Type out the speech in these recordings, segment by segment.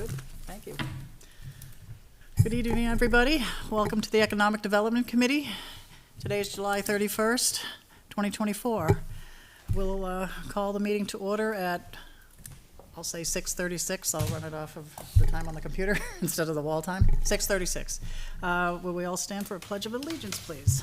Good, thank you. Good evening, everybody. Welcome to the Economic Development Committee. Today is July 31st, 2024. We'll call the meeting to order at, I'll say 6:36. I'll run it off of the time on the computer instead of the wall time. 6:36. Will we all stand for a Pledge of Allegiance, please?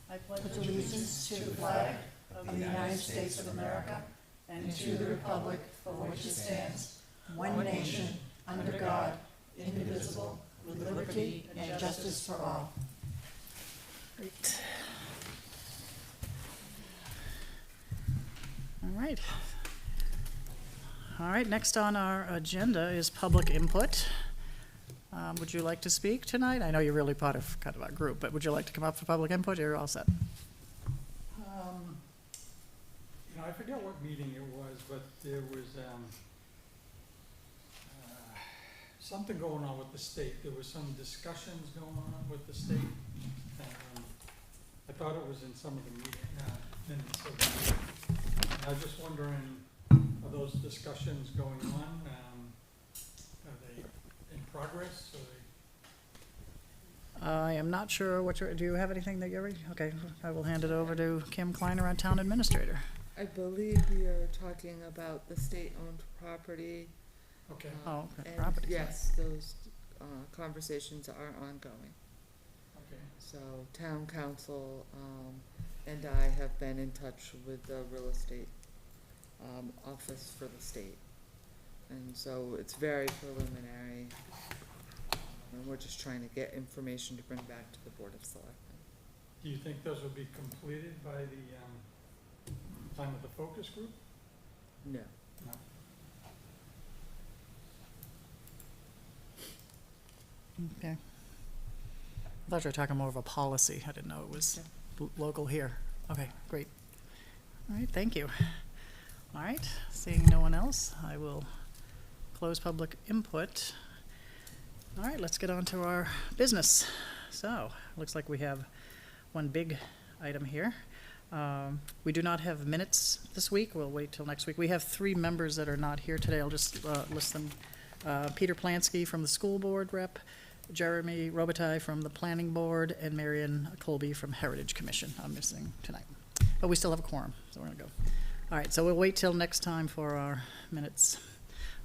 I pledge allegiance to the flag of the United States of America and to the republic for which it stands, one nation, under God, indivisible, with liberty and justice for all. Great. All right, next on our agenda is public input. Would you like to speak tonight? I know you're really part of kind of our group, but would you like to come up for public input, or you're all set? I forget what meeting it was, but there was something going on with the state. There was some discussions going on with the state. I thought it was in some of the minutes of the meeting. I was just wondering, are those discussions going on? Are they in progress? I am not sure what do you have anything that you're ready? Okay, I will hand it over to Kim Kleiner, our town administrator. I believe we are talking about the state-owned property. Okay. Okay, And property. yes, those conversations are ongoing. Okay. So town council and I have been in touch with the real estate office for the state. And so it's very preliminary. And we're just trying to get information to bring back to the Board of Selectmen. Do you think those will be completed by the time of the focus group? No. No. Okay. I thought you were talking more of a policy. I didn't know it was local here. Okay, great. All right, thank you. All right, seeing no one else, I will close public input. All right, let's get on to our business. So, looks like we have one big item here. We do not have minutes this week. We'll wait till next week. We have 3 members that are not here today. I'll just list them. Peter Plansky from the school board rep, Jeremy Robitaille from the planning board, and Marion Colby from Heritage Commission. I'm missing tonight. But we still have a quorum, so we're gonna go. All right, so we'll wait till next time for our minutes.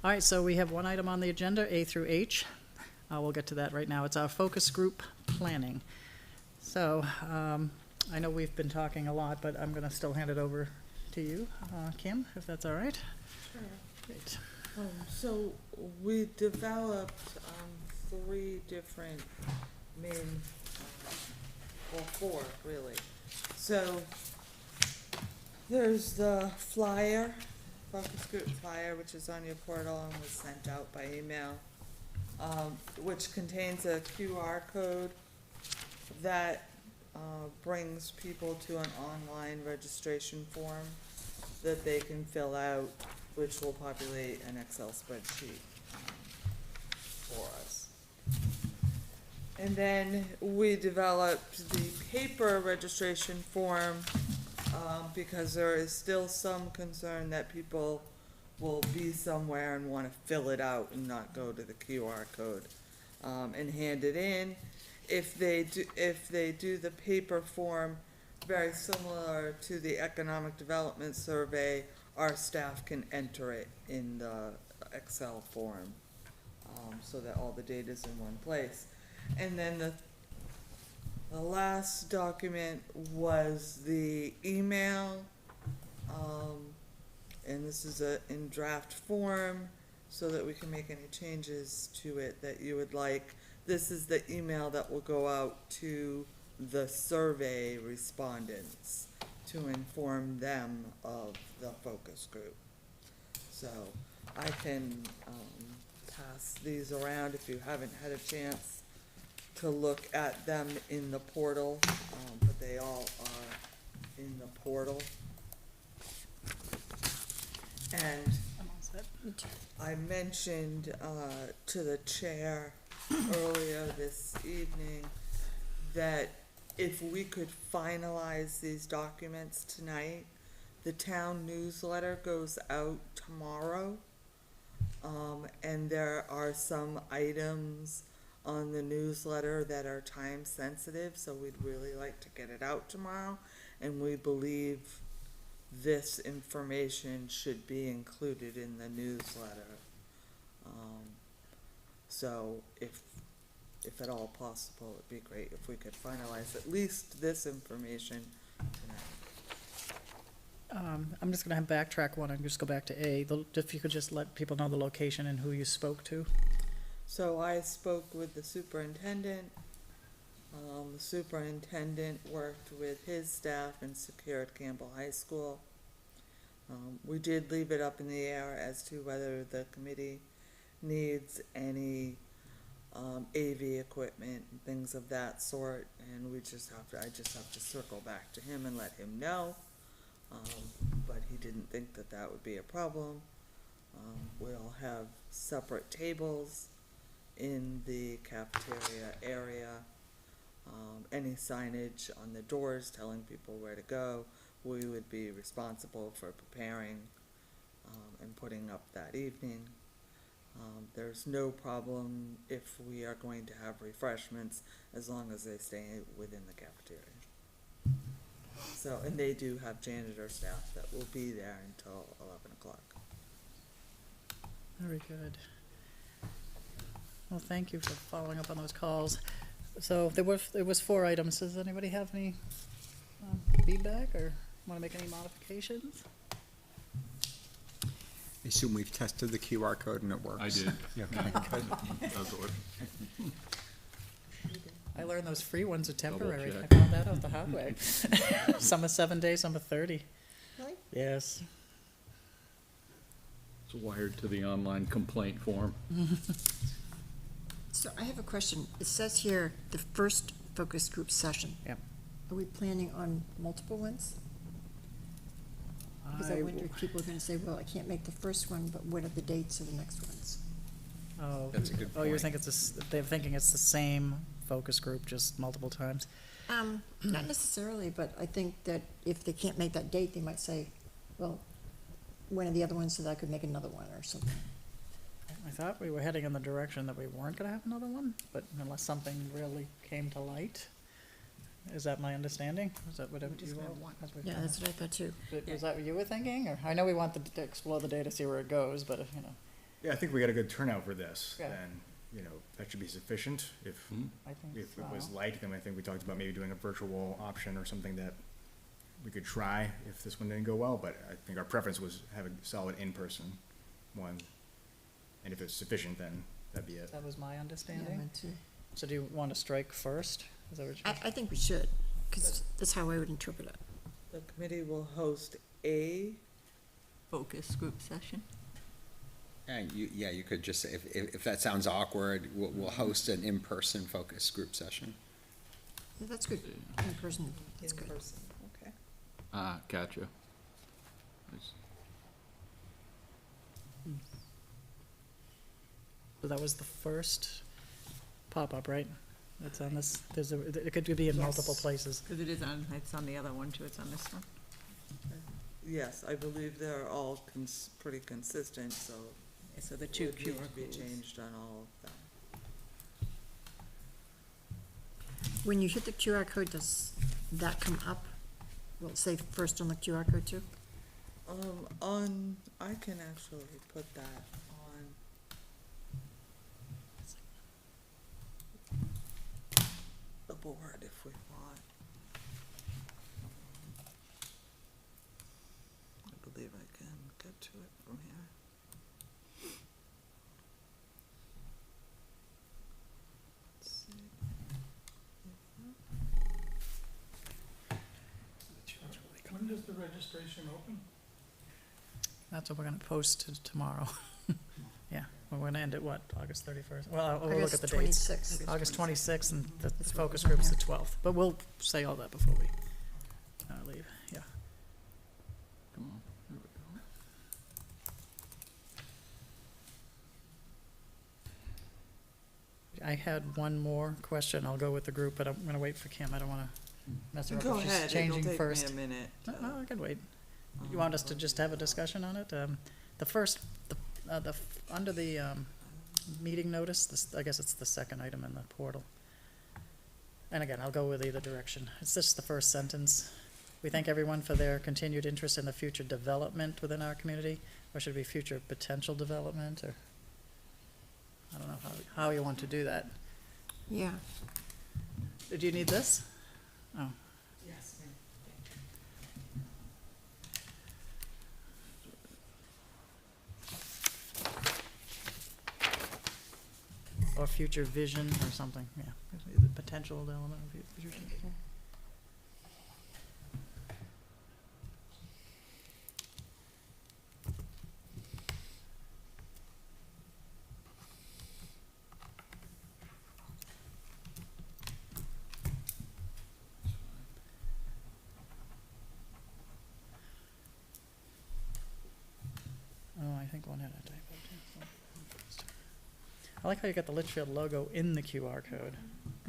All right, so we have one item on the agenda, A through H. We'll get to that right now. It's our focus group planning. So, I know we've been talking a lot, but I'm gonna still hand it over to you, Kim, if that's all right. Sure. Great. So we developed 3 different main, well, 4 really. So there's the flyer, focus group flyer, which is on your portal and was sent out by email, which contains a QR code that brings people to an online registration form that they can fill out, which will populate an Excel spreadsheet for us. And then we developed the paper registration form because there is still some concern that people will be somewhere and want to fill it out and not go to the QR code and hand it in. If they do the paper form, very similar to the economic development survey, our staff can enter it in the Excel form, so that all the data is in one place. And then the last document was the email, and this is in draft form, so that we can make any changes to it that you would like. This is the email that will go out to the survey respondents to inform them of the focus group. So I can pass these around if you haven't had a chance to look at them in the portal, but they all are in the portal. And I mentioned to the chair earlier this evening that if we could finalize these documents tonight, The town newsletter goes out tomorrow. And there are some items on the newsletter that are time sensitive, so we'd really like to get it out tomorrow. And we believe this information should be included in the newsletter. So if at all possible, it'd be great if we could finalize at least this information tonight. I'm just gonna have backtrack one and just go back to A. If you could just let people know the location and who you spoke to. So I spoke with the superintendent. The superintendent worked with his staff and secured Campbell High School. We did leave it up in the air as to whether the committee needs any AV equipment and things of that sort, and I just have to circle back to him and let him know. But he didn't think that that would be a problem. We'll have separate tables in the cafeteria area. Any signage on the doors telling people where to go, we would be responsible for preparing and putting up that evening. There's no problem if we are going to have refreshments, as long as they stay within the cafeteria. So, and they do have janitor staff that will be there until 11 o'clock. Very good. Well, thank you for following up on those calls. So there was 4 items. Does anybody have any feedback or want to make any modifications? I assume we've tested the QR code and it works. I did. Yeah, okay, good. That's what- I learned those free ones are temporary. I check. found that out the hard way. Some are 7 days, some are 30. Really? Yes. It's wired to the online complaint form. So I have a question. It says here, the first focus group session. Yep. Are we planning on multiple ones? Because I wonder if people are gonna say, well, I can't make the first one, but what are the dates of the next ones? Oh, That's a good oh, you're point. thinking they're thinking it's the same focus group, just multiple times? Not necessarily, but I think that if they can't make that date, they might say, well, when are the other ones so that I could make another one or something? I thought we were heading in the direction that we weren't gonna have another one, but unless something really came to light. Is that my understanding? Is that what you all? Yeah, that's what I thought too. Was that what you were thinking, or, I know we want to explore the data, see where it goes, but, you know, Yeah, I think we got a good turnout for this, Yeah. then, you know, that should be sufficient. If I think it was so. light, then I think we talked about maybe doing a virtual option or something that we could try if this one didn't go well, but I think our preference was have a solid in-person one. And if it's sufficient, then that'd be it. That was my Yeah, understanding. mine too. So do you want to strike first? Is that what you? I think we should, because that's how I would interpret it. The committee will host a Focus group session. And you could just say, if that sounds awkward, we'll host an in-person focus group session. Yeah, that's good. In person, that's good. in-person, okay. Ah, gotcha. Nice. So that was the first pop-up, right? It's on this, it could be in multiple Yes. places. Because it's on the other one too, it's on this one. Yes, I believe they're all pretty consistent, so So the it two would need QR to be codes. changed on all of them. When you hit the QR code, does that come up? Will it say first on the QR code too? I can actually put that on. The board if we want. I believe I can get to it from here. Let's see. When does the registration open? That's what we're gonna post tomorrow. Yeah, we're gonna end at what, August 31st? Well, we'll look at the dates. 26th. August 26th, and the That's what focus we have group's the here. 12th, but we'll say all that before we leave, yeah. Come on. There we go. I had one more question, I'll go with the group, but I'm gonna wait for Kim, I don't wanna mess her up Go if she's ahead, it'll changing take me first. a minute. No, I can wait. You want us to just have a discussion on it? The first, under the, meeting notice, this, I guess it's the second item in the portal. And again, I'll go with either direction. It's just the first sentence. We thank everyone for their continued interest in the future development within our community, or should it be future potential development, or? I don't know how you want to do that. Yeah. Do you need this? Oh, Yes, ma'am. or future vision or something, yeah. The potential development of future. Oh, I think one had a typo too. I like how you got the Litchfield logo in the QR code.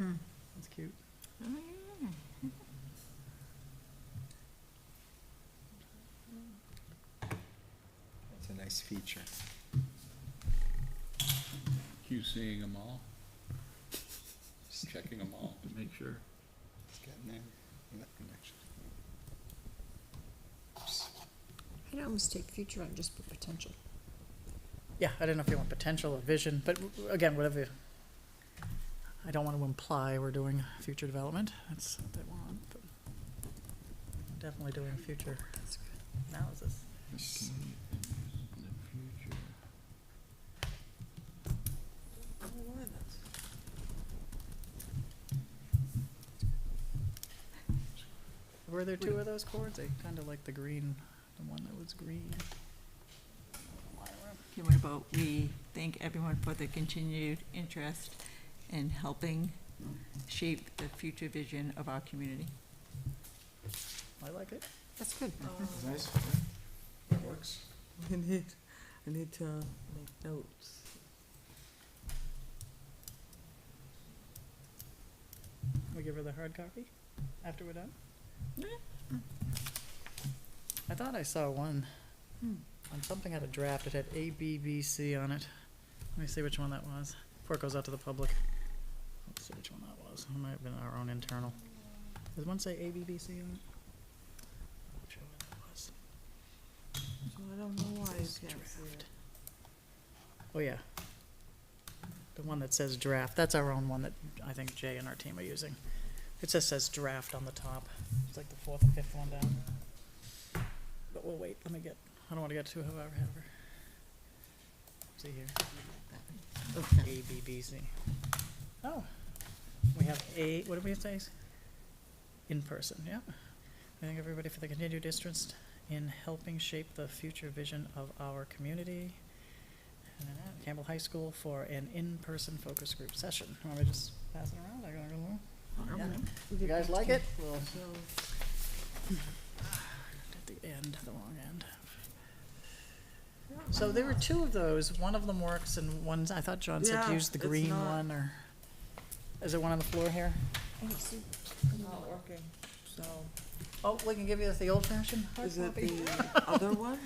Mm. That's cute. Oh, yeah. It's a nice feature. QCing them all, checking them all to make sure. It's getting there. That connection. I'd almost take future and just put potential. Yeah, I don't know if you want potential or vision, but again, whatever. I don't want to imply we're doing future development. That's what they want, but definitely doing future analysis. In the future. Were there two of those chords? I kind of like the green, the one that was green. Okay, what about we thank everyone for their continued interest in helping shape the future vision of our community? I like it. That's good. Nice. That works. I need to make notes. We give her the hard copy after we're done? I thought I saw one, on something had a draft, it had A, B, B, C on it. Let me see which one that was, before it goes out to the public. Let's see which one that was, it might have been our own internal. Does one say A, B, B, C on it? Not sure what that was. So I don't know why you can't see Draft. it. Oh, yeah. The one that says draft, that's our own one that I think Jay and our team are using. It just says draft on the top. It's like the fourth or fifth one down. But we'll wait, let me get, I don't wanna get too however. See here. A, B, B, C. Oh, we have A, what did we say? In person, yeah. I thank everybody for the continued interest in helping shape the future vision of our community. And then at Campbell High School for an in-person focus group session. Want me to just pass it around? I got a little. Yeah. You guys like it? We'll at the end, the wrong end. So there were two of those. One of them works, and one I thought John said Yeah, use the it's green not- one, or is there one on the floor here? Not working, so, Oh, we can give you the old-fashioned hard is it copy. the other one?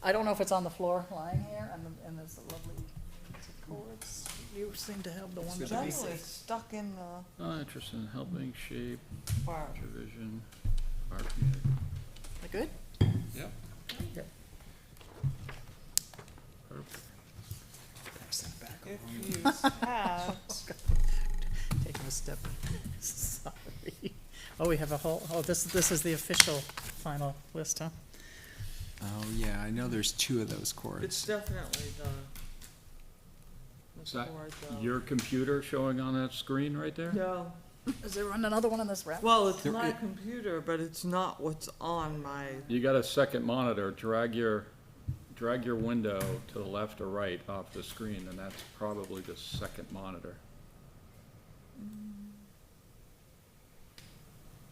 I don't know if it's on the floor lying here, and there's the lovely chords. You seem to have the one that I That see. was stuck in the Oh, interested in helping shape bar. future vision of our community. That good? Yep. Yep. Perfect. Pass that back If along. you have, Taking a step. Sorry. Oh, we have a whole, this is the official final list, huh? Oh, yeah, I know there's two of those it's chords. definitely the Is that chord, though. your computer showing on that screen right there? No, Is there another one on this wrap? well, it's There my i- computer, but it's not what's on my, You got a second monitor, drag your window to the left or right off the screen, and that's probably the second monitor.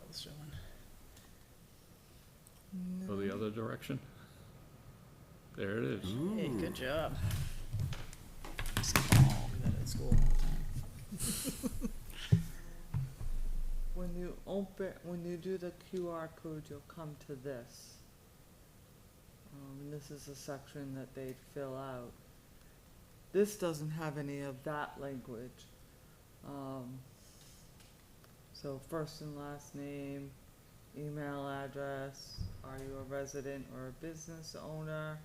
Let's show one. Go the other direction. There it is. Hey, good job. Do that at school all the time. when you do the QR code, you'll come to this. And this is a section that they'd fill out. This doesn't have any of that language. So first and last name, email address, are you a resident or a business owner?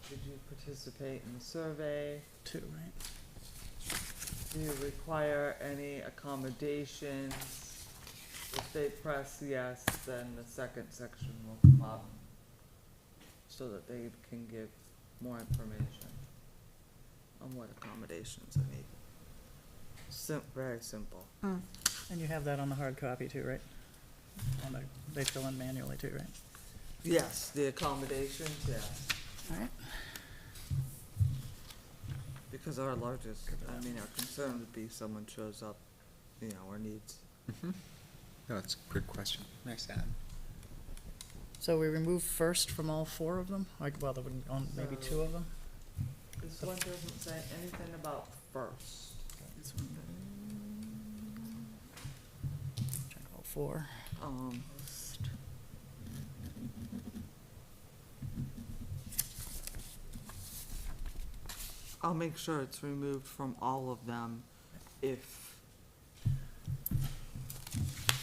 Did you participate in the survey? 2, right? Do you require any accommodations? If they press yes, then the second section will come up so that they can give more information on what accommodations are needed. Very simple. And you have that on the hard copy too, right? They fill in manually too, right? Yes, the accommodations, yes. All right. Because our largest, our concern would be someone shows up, or needs. No, that's a good question. Nice add. So we remove first from all 4 of them? Like, well, there would be maybe 2 of them? This one doesn't say anything about first. Check all 4. I'll make sure it's removed from all of them if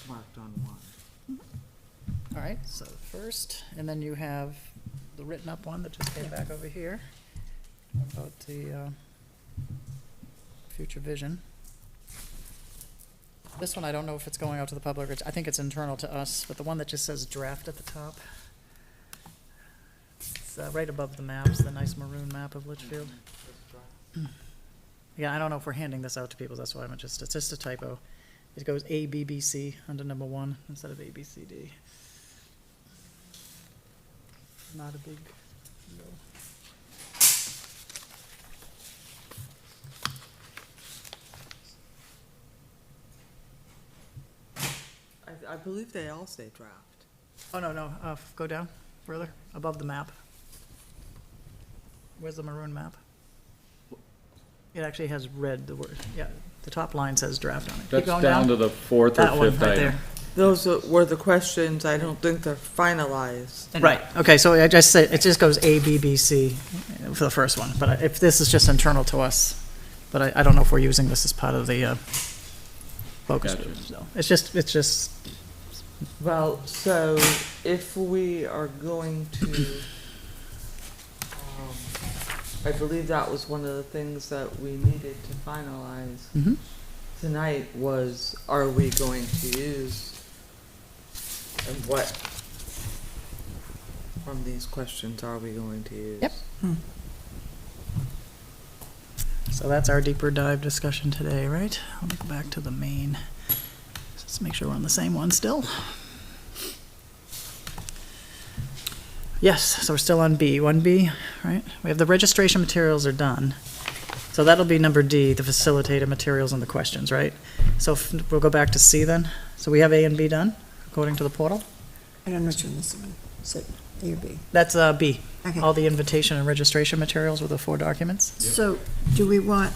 marked on one. All right, so first, and then you have the written up one that just came back over here about the future vision. This one, I don't know if it's going out to the public, I think it's internal to us, but the one that just says draft at the top. It's right above the maps, the nice maroon map of Litchfield. Yeah, I don't know if we're handing this out to people, that's why it's just a typo. It goes ABBC under number 1 instead of ABCD. Not a big deal. I believe they all say draft. Oh, no, go down further, above the map. Where's the maroon map? It actually has red, the word, yeah, the top line says draft on it. Keep That's going down to the 4th or That one 5th right item. there. Those were the questions, I don't think they're finalized. Right, okay, so I just say, it just goes A, B, B, C for the first one, but if this is just internal to us, but I don't know if we're using this as part of the focus Gotcha. group, so, it's just, Well, so if we are going to, I believe that was one of the things that we needed to finalize mhm. tonight was, are we going to use, and what from these questions are we going to use? Yep. So that's our deeper dive discussion today, right? Let me go back to the main. Let's make sure we're on the same one still. Yes, so we're still on B, 1B, right? We have the registration materials are done. So that'll be number D, the facilitator materials and the questions, right? So we'll go back to C then. So we have A and B done, according to the portal? I don't know which one this one, is it A or B? That's B, Okay. all the invitation and registration materials with the 4 documents. So, do we want,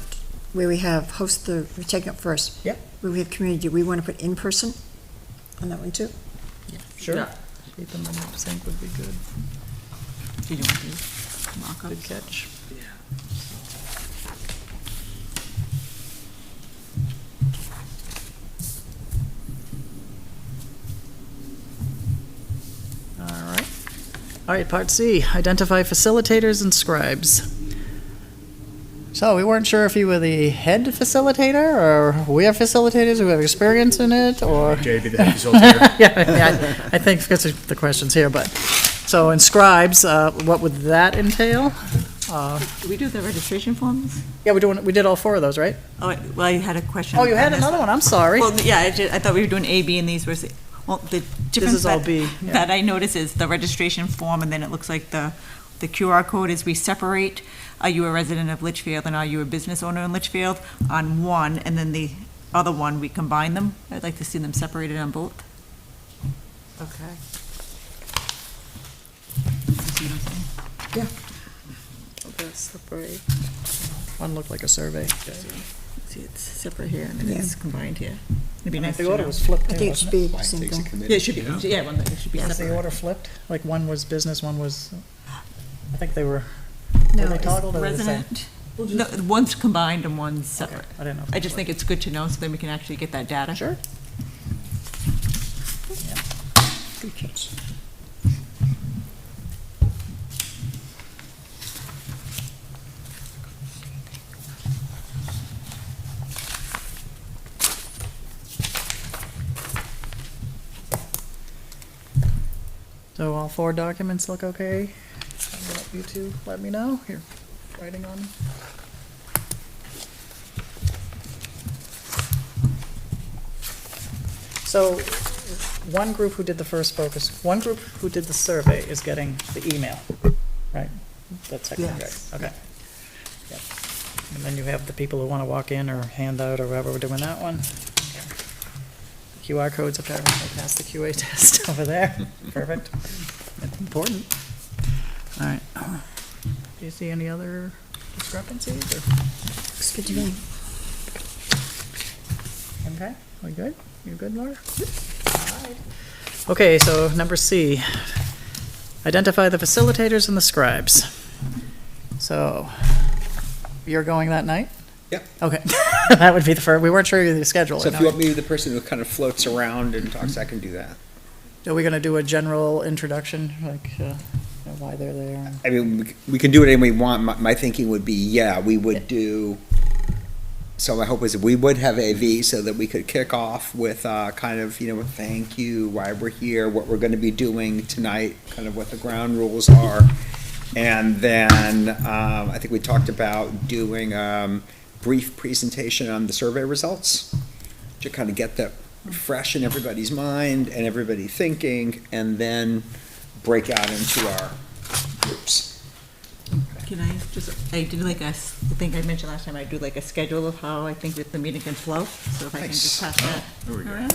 where we have we're taking up first. Yep. Where we have community, do we want to put in person on that one too? Sure. Yeah. Keep them in sync would be good. Did you want these Good mock-ups? catch. All right, part C, identify facilitators and scribes. So we weren't sure if you were the head facilitator, or we are facilitators who have experience in it, or... Jay be the head facilitator. Yeah, I think because of the questions here, but, so in scribes, what would that entail? Did we do the registration forms? Yeah, we did all 4 of those, right? Oh, well, you had a question. Oh, you had on this. another one, I'm sorry. Well, yeah, I thought we were doing A, B, and these were, well, the difference is all that- B, yeah. that I notice is the registration form, and then it looks like the QR code is we separate, are you a resident of Litchfield and are you a business owner in Litchfield on one, and then the other one, we combine them. I'd like to see them separated on both. Okay. You see what I'm saying? That's separate. One looked like a survey. See, it's separate here, and then Yeah. it's combined here. It'd be nice to The order know. was flipped I too, think it should wasn't it? be Why the it same takes a thing. committee. Yeah, it should be, yeah, well, it should be Was the separate. order flipped? Like one was business, one was, I think they were, No, were they it's toggled or were they the same? Resident, no, one's combined and one's separate. I didn't know. if I it just was- think it's good to know, so then we can actually get that data. Sure. Good catch. So all 4 documents look okay? I'll let you two let me know, you're writing on them. So, one group who did the first focus, one group who did the survey is getting the email, right? That's second, right, Yes. okay. Yep. And then you have the people who wanna walk in or hand out or whatever, we're doing that one. QR codes apparently passed the QA test over there, perfect, important. All right, do you see any other discrepancies or? Looks good to me. Okay, we good? You good, Laura? Alright. Okay, so number C, identify the facilitators and the scribes. So, you're going that night? Yep. Okay, that would be the first, we weren't sure of the schedule. So if you want me to be the person who kind of floats around and talks, I can do that. Are we gonna do a general introduction, like, why they're there? I mean, we can do it any way we want. My thinking would be, yeah, we would do, so my hope is we would have AV so that we could kick off with kind of, you know, a thank you, why we're here, what we're gonna be doing tonight, kind of what the ground rules are. And then, I think we talked about doing, brief presentation on the survey results to kind of get that fresh in everybody's mind and everybody thinking, and then break out into our groups. Can I just, I did like I think I mentioned last time, I do like a schedule of how I think that the meeting can flow, so if I can just pass that There we go. around.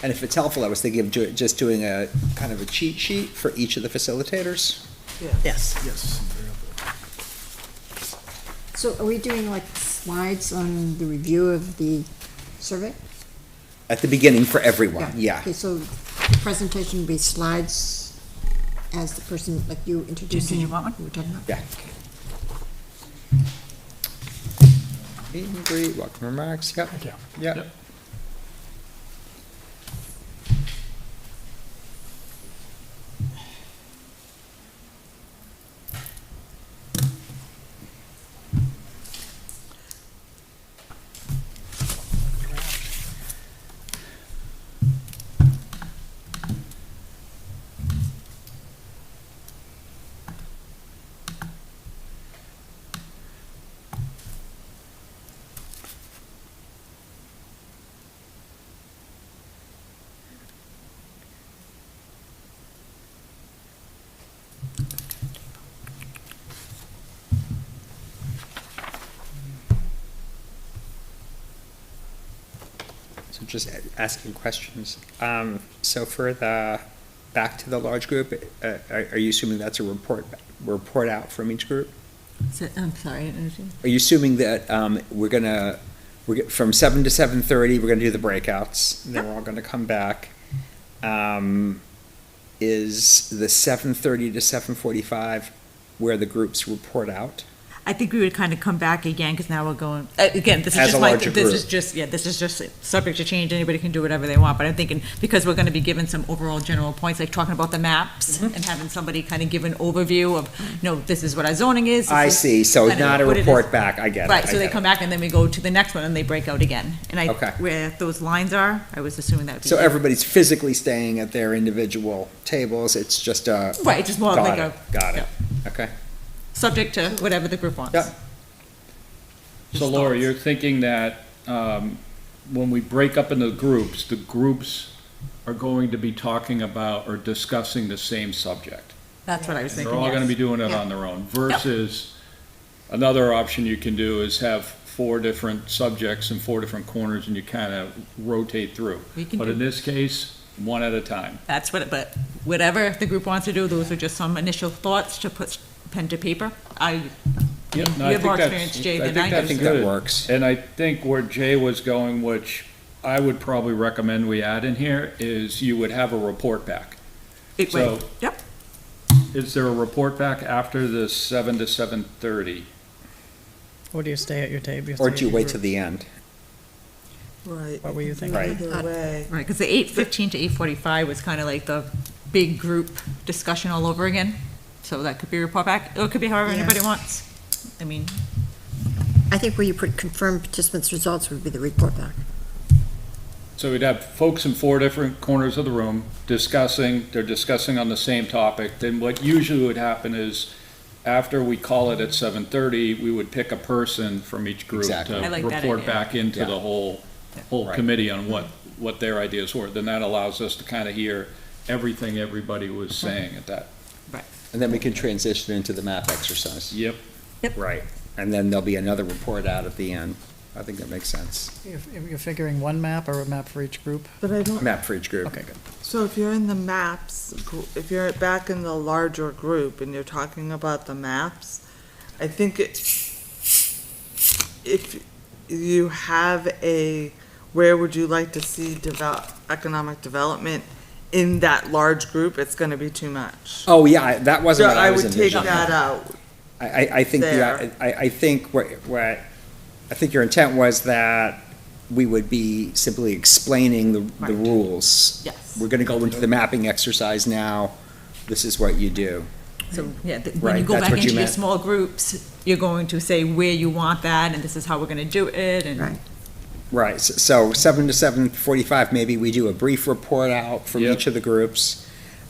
And if it's helpful, I was thinking of just doing a kind of a cheat sheet for each of the facilitators. Yes. Yes. So are we doing like slides on the review of the survey? At the beginning for everyone, yeah. Okay, so the presentation will be slides as the person, like you introducing. you want one? Who we're talking about? Yeah. Meet and greet, welcome remarks, yep. Thank you. Yep. Yep. So just asking questions. So for the, back to the large group, are you assuming that's a report out from each group? I'm sorry, I didn't understand. Are you assuming that from 7 to 7:30, we're gonna do the breakouts, and then we're all gonna come back? Is the 7:30 to 7:45 where the groups report out? I think we would kind of come back again, because now we're going, again, this is As a just my, larger this is group. just, yeah, this is just subject to change, anybody can do whatever they want, but I'm thinking, because we're gonna be given some overall general points, like talking about the maps, Mm-hmm. and having somebody kind of give an overview of, no, this is what our zoning is. this I is see, so kind of not a what it is. report back, I get it. Right, I so they get come it. back, and then we go to the next one, and they break out again, and Okay. where those lines are, I was assuming that would be. So everybody's physically staying at their individual tables, it's just a. Right, it's just more like a. Got it, yeah. okay. Subject to whatever the group wants. Yep. So Just Laura, thoughts. you're thinking that, when we break up into groups, the groups are going to be talking about or discussing the same subject? That's what I was They're thinking, all gonna yes. be doing it Yeah. on their own, versus another option you can do is have 4 different subjects in 4 different corners, and you kinda rotate through. We can But do- in this case, one at a time. That's what, but whatever the group wants to do, those are just some initial thoughts to put pen to paper. Yep, no, You I have more think that's- experience, Jay, I than think I do. I think that works. And I think where Jay was going, which I would probably recommend we add in here, is you would have a report back. So- Yep, Is there a report back after the 7 to 7:30? Or do you stay at your table? Or do you wait till the end? Right. What were you thinking? Right. Either way. right, because the 8:15 to 8:45 was kind of like the big group discussion all over again. So that could be a report back, or it could be however Yeah. anybody wants. I mean, I think where you put confirmed participants' results would be the report back. So we'd have folks in 4 different corners of the room discussing, they're discussing on the same topic. Then what usually would happen is, after we call it at 7:30, we would pick a person from each group Exactly. to I like that report idea. back into Yeah. the whole Right. committee on what their ideas were. Then that allows us to kind of hear everything everybody was saying at that. And then we can transition into the map exercise. Yep. Right. And then there'll be another report out at the end. I think that makes sense. You're figuring one map or a map for each group? But I don't, Map for each group. Okay, good. so if you're in the maps, if you're back in the larger group and you're talking about the maps, I think if you have where would you like to see economic development in that large group, it's gonna be too much. Oh, yeah, that wasn't So what I I was would take envisioning. that out. I think, There. I think I think your intent was that we would be simply explaining the Right. rules. Yes. We're gonna go into the mapping exercise now. This is what you do. So, yeah, when you Right, go that's back what you into your meant. small groups, you're going to say where you want that, and this is how we're gonna do it, and. Right. Right, so 7 to 7:45, maybe we do a brief report out from Yep. each of the groups,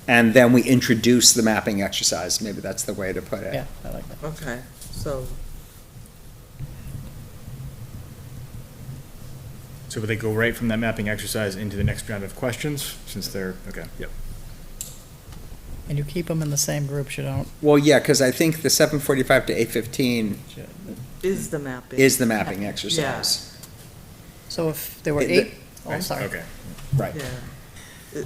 and then we introduce the mapping exercise. Maybe that's the way to put it. Yeah, I like that. Okay, so, So would they go right from that mapping exercise into the next round of questions, since they're, okay, yep. And you keep them in the same groups, you don't, Well, yeah, because I think the 7:45 to 8:15 is the mapping. is the mapping exercise. so if there were It- 8, oh, I'm sorry. Okay. Right. Yeah.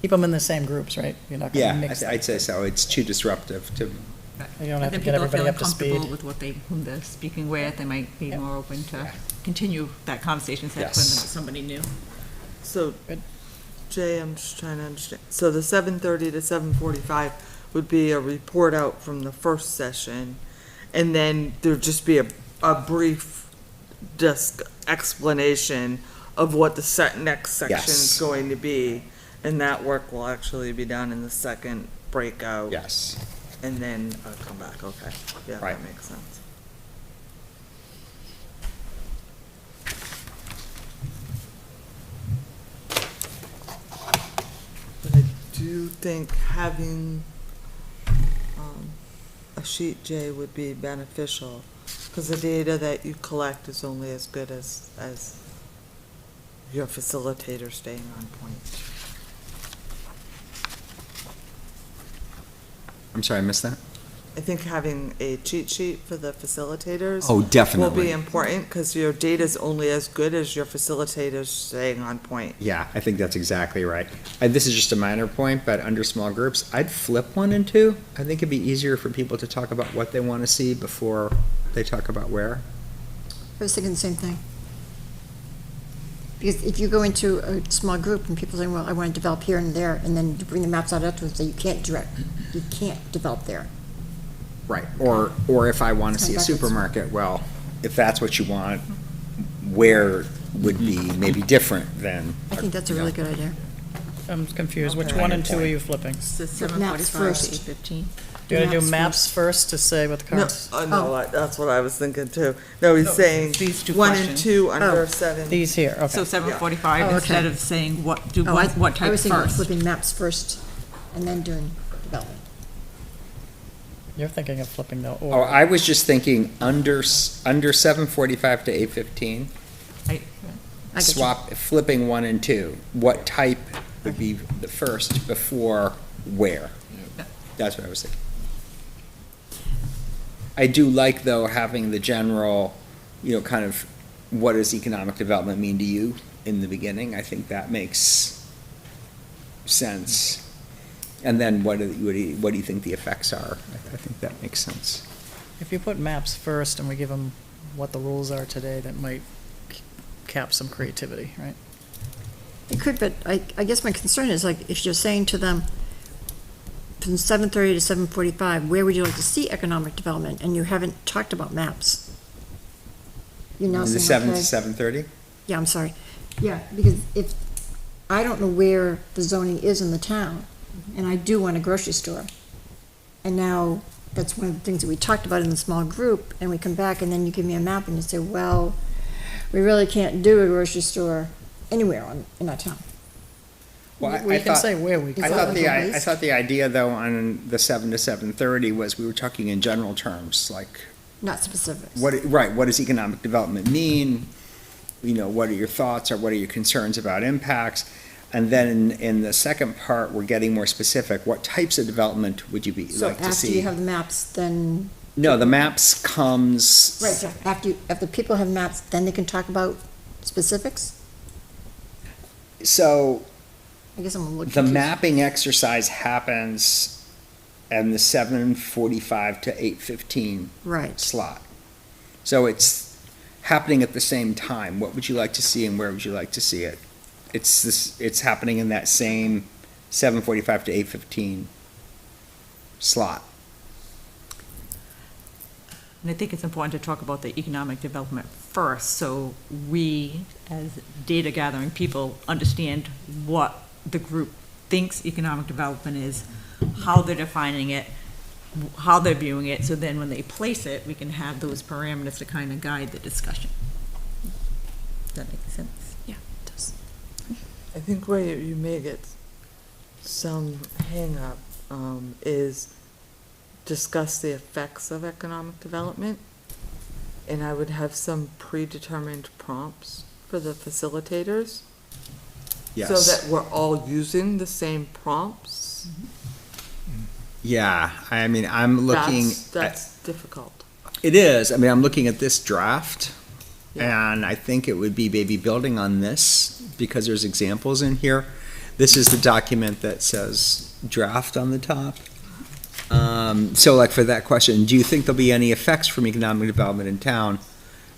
Keep them in the same groups, right? You're not Yeah, gonna mix them. I'd say so. It's too disruptive to, You don't I have to think get people everybody feel up to speed. uncomfortable with what whom they're speaking with, they might be Yep. more open to continue that conversation instead of Yes. putting them to somebody new. So, Good. Jay, I'm just trying to understand, so the 7:30 to 7:45 would be a report out from the first session, and then there'd just be a brief explanation of what the next section is Yes. going to be, and that work will actually be done in the second breakout. yes. And then, come back, okay, yeah, Right. that makes sense. But I do think having, a sheet J would be beneficial, cause the data that you collect is only as good as your facilitator staying on point. I'm sorry, I missed that? I think having a cheat sheet for the facilitators Oh, will be definitely. important, cause your data's only as good as your facilitators staying on point. Yeah, I think that's exactly right. This is just a minor point, but under small groups, I'd flip 1 and 2. I think it'd be easier for people to talk about what they want to see before they talk about where. I was thinking the same thing. Because if you go into a small group and people say, well, I want to develop here and there, and then you bring the maps out afterwards, so you can't develop there. Right, or if I want to It's see a kind of backwards. supermarket, well, if that's what you want, where would be maybe different than. I think that's a really good idea. I'm confused. Which Okay. 1 and 2 are you flipping? So Put maps 7:45 to first. 8:15. Do you want to do Maps maps first to say what the No, current, no, that's what I was thinking too. No, he's saying these two 1 and questions. 2 under Oh. 7. these here, So okay. 7:45, Oh, okay. instead of saying do Oh, I what type was thinking of first. flipping maps first and then doing development. You're thinking of flipping the Oh, order. I was just thinking under 7:45 to 8:15, I get you. swap, flipping 1 and 2. What type would be the first before where? Yeah. That's what I was thinking. I do like, though, having the general, kind of, what does economic development mean to you in the beginning? I think that makes sense. And then what do you think the effects are? I think that makes sense. If you put maps first and we give them what the rules are today, that might cap some creativity, right? It could, but I guess my concern is like, if you're saying to them, from 7:30 to 7:45, where would you like to see economic development, and you haven't talked about maps? You're now Is it saying, 7 to okay. 7:30? Yeah, I'm sorry. Yeah, because if, I don't know where the zoning is in the town, and I do want a grocery store. And now, that's one of the things that we talked about in the small group, and we come back and then you give me a map and you say, well, we really can't do a grocery store anywhere in our town. Well, We I can thought, say where we Is can. I that thought like the, a I waste? thought the idea though on the 7 to 7:30 was we were talking in general terms, like, Not specifics. right, what does economic development mean? You know, what are your thoughts or what are your concerns about impacts? And then in the second part, we're getting more specific. What types of development would you be So like to after you see? have the maps, then, No, the maps comes. right, so after people have maps, then they can talk about specifics? So I guess I'm a little the confused. mapping exercise happens in the 7:45 to 8:15 Right, slot. So it's happening at the same time. What would you like to see and where would you like to see it? It's happening in that same 7:45 to 8:15 slot. And I think it's important to talk about the economic development first, so we, as data gathering people, understand what the group thinks economic development is, how they're defining it, how they're viewing it, so then when they place it, we can have those parameters to kind of guide the discussion. Does that make sense? Yeah, it does. I think where you may get some hang up, is discuss the effects of economic development. And I would have some predetermined prompts for the facilitators. Yes. So that we're all using the same prompts. Yeah, I mean, I'm looking. That's difficult. It is. I mean, I'm looking at this draft, Yeah. and I think it would be maybe building on this because there's examples in here. This is the document that says draft on the top. So like for that question, do you think there'll be any effects from economic development in town?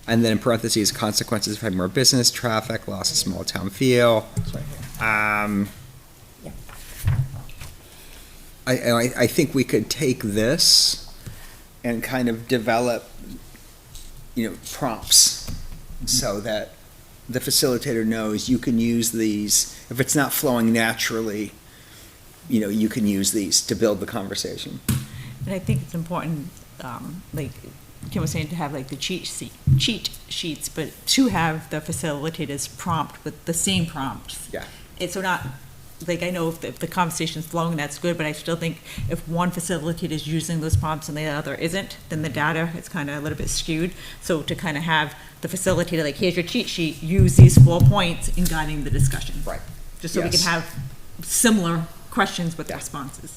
And then in parentheses, consequences of having more business, traffic, loss of small town feel. I think we could take this and kind of develop, prompts so that the facilitator knows you can use these. If it's not flowing naturally, you can use these to build the conversation. And I think it's important, like Kim was saying, to have like the cheat sheets, but to have the facilitators prompt with the same prompts. Yeah. It's so not, like, I know if the conversation's flowing, that's good, but I still think if one facilitator is using those prompts and the other isn't, then the data is kind of a little bit skewed. So to kind of have the facilitator, like, here's your cheat sheet, use these 4 points in guiding the discussion. Right. Just so we can Yes. have similar questions with Yeah. responses.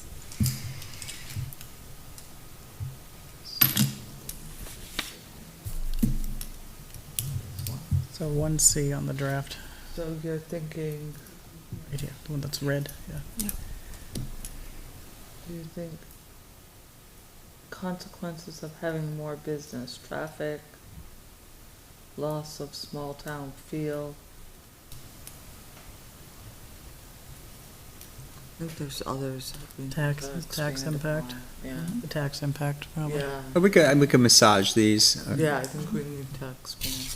So 1C on the draft, So you're thinking, right here, the one that's red, yeah. do you think consequences of having more business, traffic, loss of small town feel? I think there's others that we need Tax- to tax expand impact. upon. Yeah, The tax impact, probably. yeah, But we could massage these. yeah, I think we need to expand.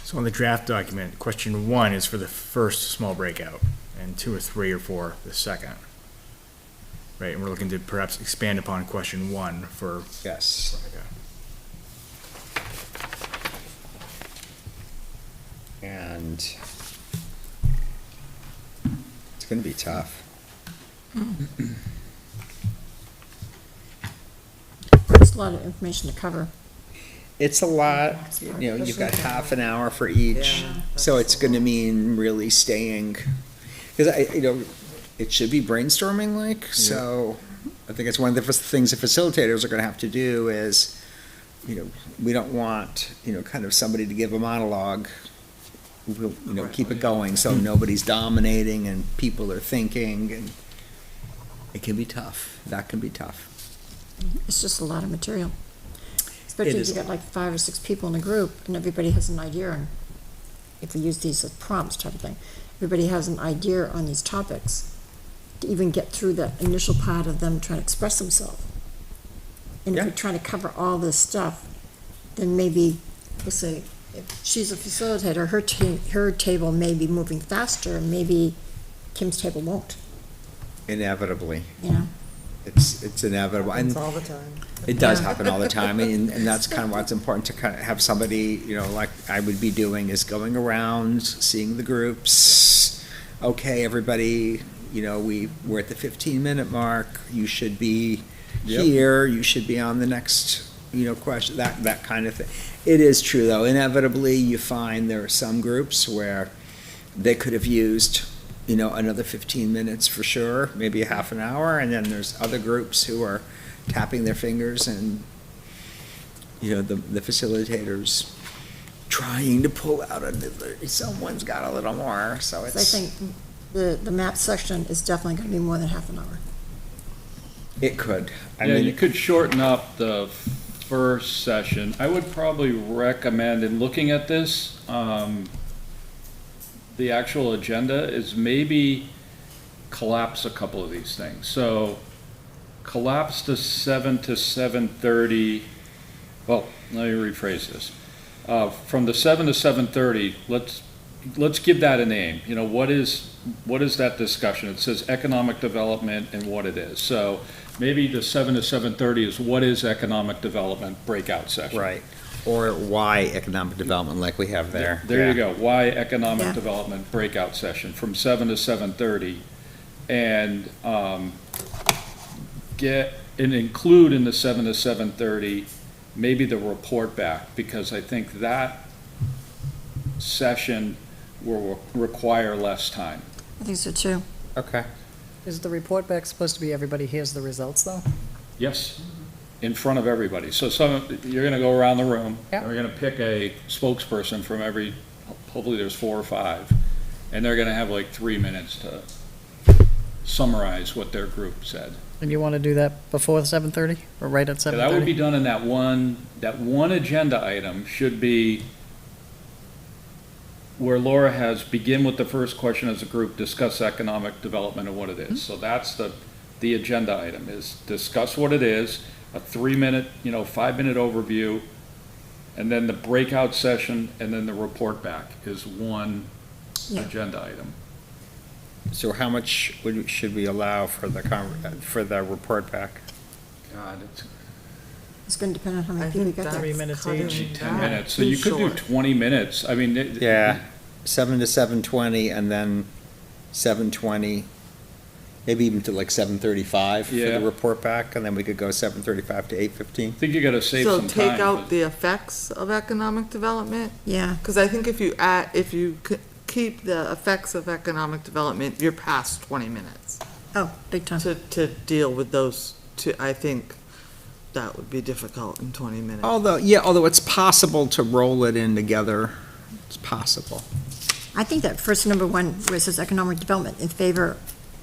So on the draft document, question 1 is for the first small breakout, and 2 or 3 or 4 the second. Right, and we're looking to perhaps expand upon question 1 for. Yes. And it's gonna be tough. It's a lot of information to cover. It's a lot, you've got half an hour for each, Yeah, so that's it's a gonna mean really staying, because it should be brainstorming like, so I think it's one of the first things the facilitators are gonna have to do is, we don't want, kind of somebody to give a monologue. We'll, keep it going, so nobody's dominating and people are thinking, and it can be tough. That can be tough. It's just a lot of material. Especially if is you got like 5 or 6 people in a group and everybody has an idea, and if we use these as prompts type of thing, everybody has an idea on these topics to even get through that initial part of them trying to express themselves. And if Yeah. we're trying to cover all this stuff, then maybe, let's say, if she's a facilitator, her table may be moving faster, and maybe Kim's table won't, Inevitably, you know? it's inevitable. And It's all the time. it does Yeah. happen all the time, and that's kind of why it's important to kind of have somebody, like I would be doing, is going around, seeing the groups. Okay, everybody, we're at the 15-minute mark, you should be Yep. here, you should be on the next, question, that kind of thing. It is true, though, inevitably, you find there are some groups where they could have used, another 15 minutes for sure, maybe a half an hour, and then there's other groups who are tapping their fingers and, the facilitators trying to pull out someone's got a little more, so So I it's, think the map section is definitely gonna be more than half an hour. it could. I Yeah, mean, you could shorten up the first session. I would probably recommend, in looking at this, the actual agenda is maybe collapse a couple of these things. So collapse the 7 to 7:30, well, let me rephrase this. From the 7 to 7:30, let's give that a name. What is that discussion? It says economic development and what it is. So maybe the 7 to 7:30 is what is economic development breakout session. right, or why economic development like we have there. There you Yeah. go. Why economic Yeah. development breakout session from 7 to 7:30. And include in the 7 to 7:30, maybe the report back, because I think that session will require less time. I think so too. Okay. Is the report back supposed to be everybody hears the results, though? Yes, in front of everybody. So you're gonna go around the room. Yeah. We're gonna pick a spokesperson from every, hopefully there's 4 or 5, and they're gonna have like 3 minutes to summarize what their group said. And you want to do that before 7:30, or right at So that would be 7:30? done in that one agenda item should be where Laura has begin with the first question as a group, discuss economic development and what it is. So that's the agenda item, is discuss what it is, a 3-minute, 5-minute overview, and then the breakout session, and then the report back is one Yeah. agenda item. So how much should we allow for the report back? God, It's gonna depend on how many I people you think got there. 3 minutes cutting each. 10 that minutes, so too you could do short. 20 minutes. I mean, Yeah, 7 to 7:20, and then 7:20, maybe even to like 7:35 for Yeah. the report back, and then we could go 7:35 to 8:15. I think you gotta save So some time. take out but- the effects of economic development, Yeah, because I think if you keep the effects of economic development, you're past 20 minutes oh, big time. to deal with those two. I think that would be difficult in 20 minutes. Although it's possible to roll it in together, it's possible. I think that first number 1, where it says economic development, in favor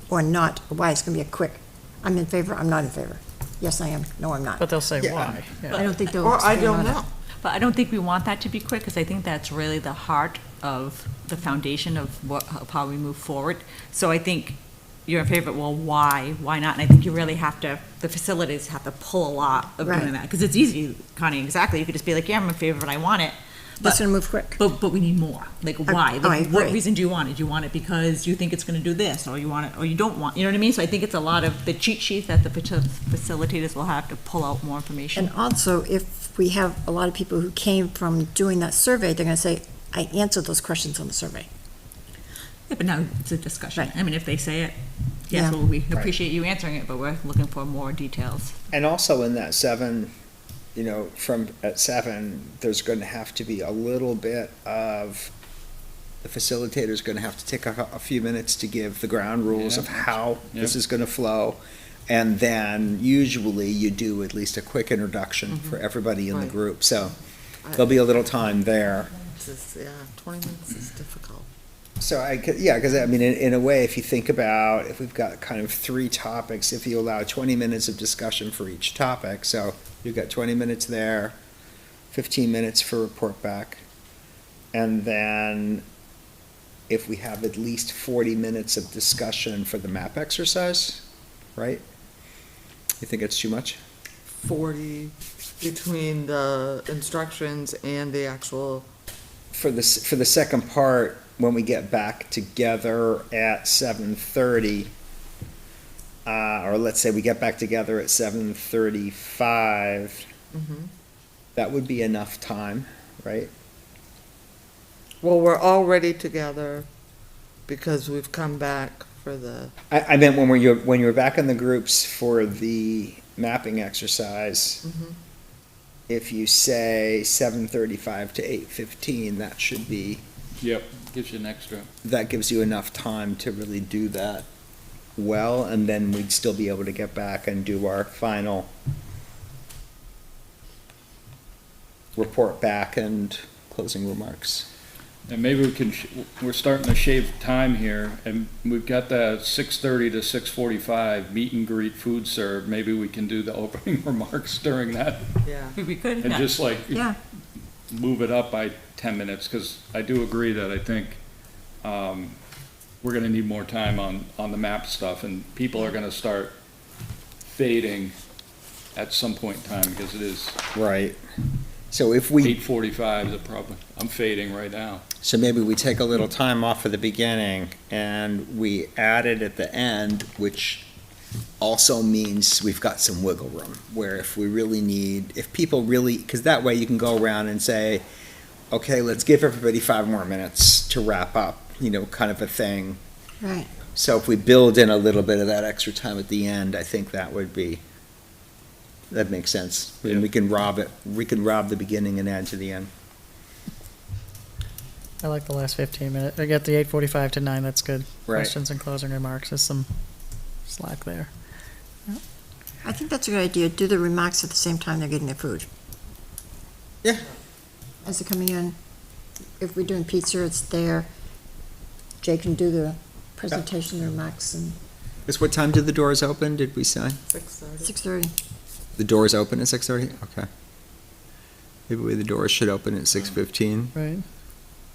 or not, or why, it's gonna be a quick, I'm in favor, I'm not in favor. Yes, I am, no, I'm not. But they'll say Yeah. why. Yeah. I don't think they'll Or I expand don't on it. know. But I don't think we want that to be quick, because I think that's really the heart of the foundation of of how we move forward. So I think you're in favor, well, why not? And I think you really have to, the facilities have to pull a lot of Right. doing that, because it's easy, Connie, exactly, you could just be like, yeah, I'm in favor, but I want it. That's gonna move quick. But we need more, like, why? I Like, what agree. reason do you want it? Do you want it because you think it's gonna do this, or you want it, or you don't want, you know what I mean? So I think it's a lot of the cheat sheet that the facilitators will have to pull out more information. And also, if we have a lot of people who came from doing that survey, they're gonna say, I answered those questions on the survey. Yeah, but now it's a discussion. Right. I mean, if they say it, Yeah. yes, well, we appreciate you answering it, but we're looking for more details. And also in that 7, at 7, there's going to have to be a little bit of the facilitator's gonna have to take a few minutes to give the ground rules of Yeah. how this Yeah. is gonna flow. And then usually you do at least a quick introduction for everybody in the Right. group, so there'll be a little time there. It's just, yeah, 20 minutes is difficult. So yeah, because I mean, in a way, if you think about, if we've got kind of 3 topics, if you allow 20 minutes of discussion for each topic, so you've got 20 minutes there, 15 minutes for report back. And then if we have at least 40 minutes of discussion for the map exercise, right? You think it's too much? 40 between the instructions and the actual, For the second part, when we get back together at 7:30, or let's say we get back together at 7:35, that would be enough time, right? well, we're already together because we've come back for the, I meant when you're back in the groups for the mapping exercise, if you say 7:35 to 8:15, that should be, Yep, gives you an extra. that gives you enough time to really do that well, and then we'd still be able to get back and do our final report back and closing remarks. And maybe we can, we're starting to shave time here, and we've got the 6:30 to 6:45 meet and greet food serve. Maybe we can do the opening remarks during that, yeah. We could, and yeah. just like Yeah, move it up by 10 minutes, because I do agree that I think we're gonna need more time on the map stuff, and people are gonna start fading at some point in time, because it is Right. So if we, 8:45 is a problem. I'm fading right now. so maybe we take a little time off at the beginning and we add it at the end, which also means we've got some wiggle room, where if we really need, if people really, because that way you can go around and say, okay, let's give everybody 5 more minutes to wrap up, kind of a thing. right. So if we build in a little bit of that extra time at the end, I think that makes sense. And Yeah. we can rob the beginning and add to the end. I like the last 15 minutes. I get the 8:45 to 9, that's good. Right. Questions and closing remarks, there's some slack there. I think that's a good idea. Do the remarks at the same time they're getting their food. Yeah. As they're coming in. If we're doing pizza, it's there. Jay can do the presentation, the remarks, and Is what time did the doors open, did we say? 6:30. 6:30. The doors open at 6:30? Okay. Maybe the doors should open at 6:15, Right?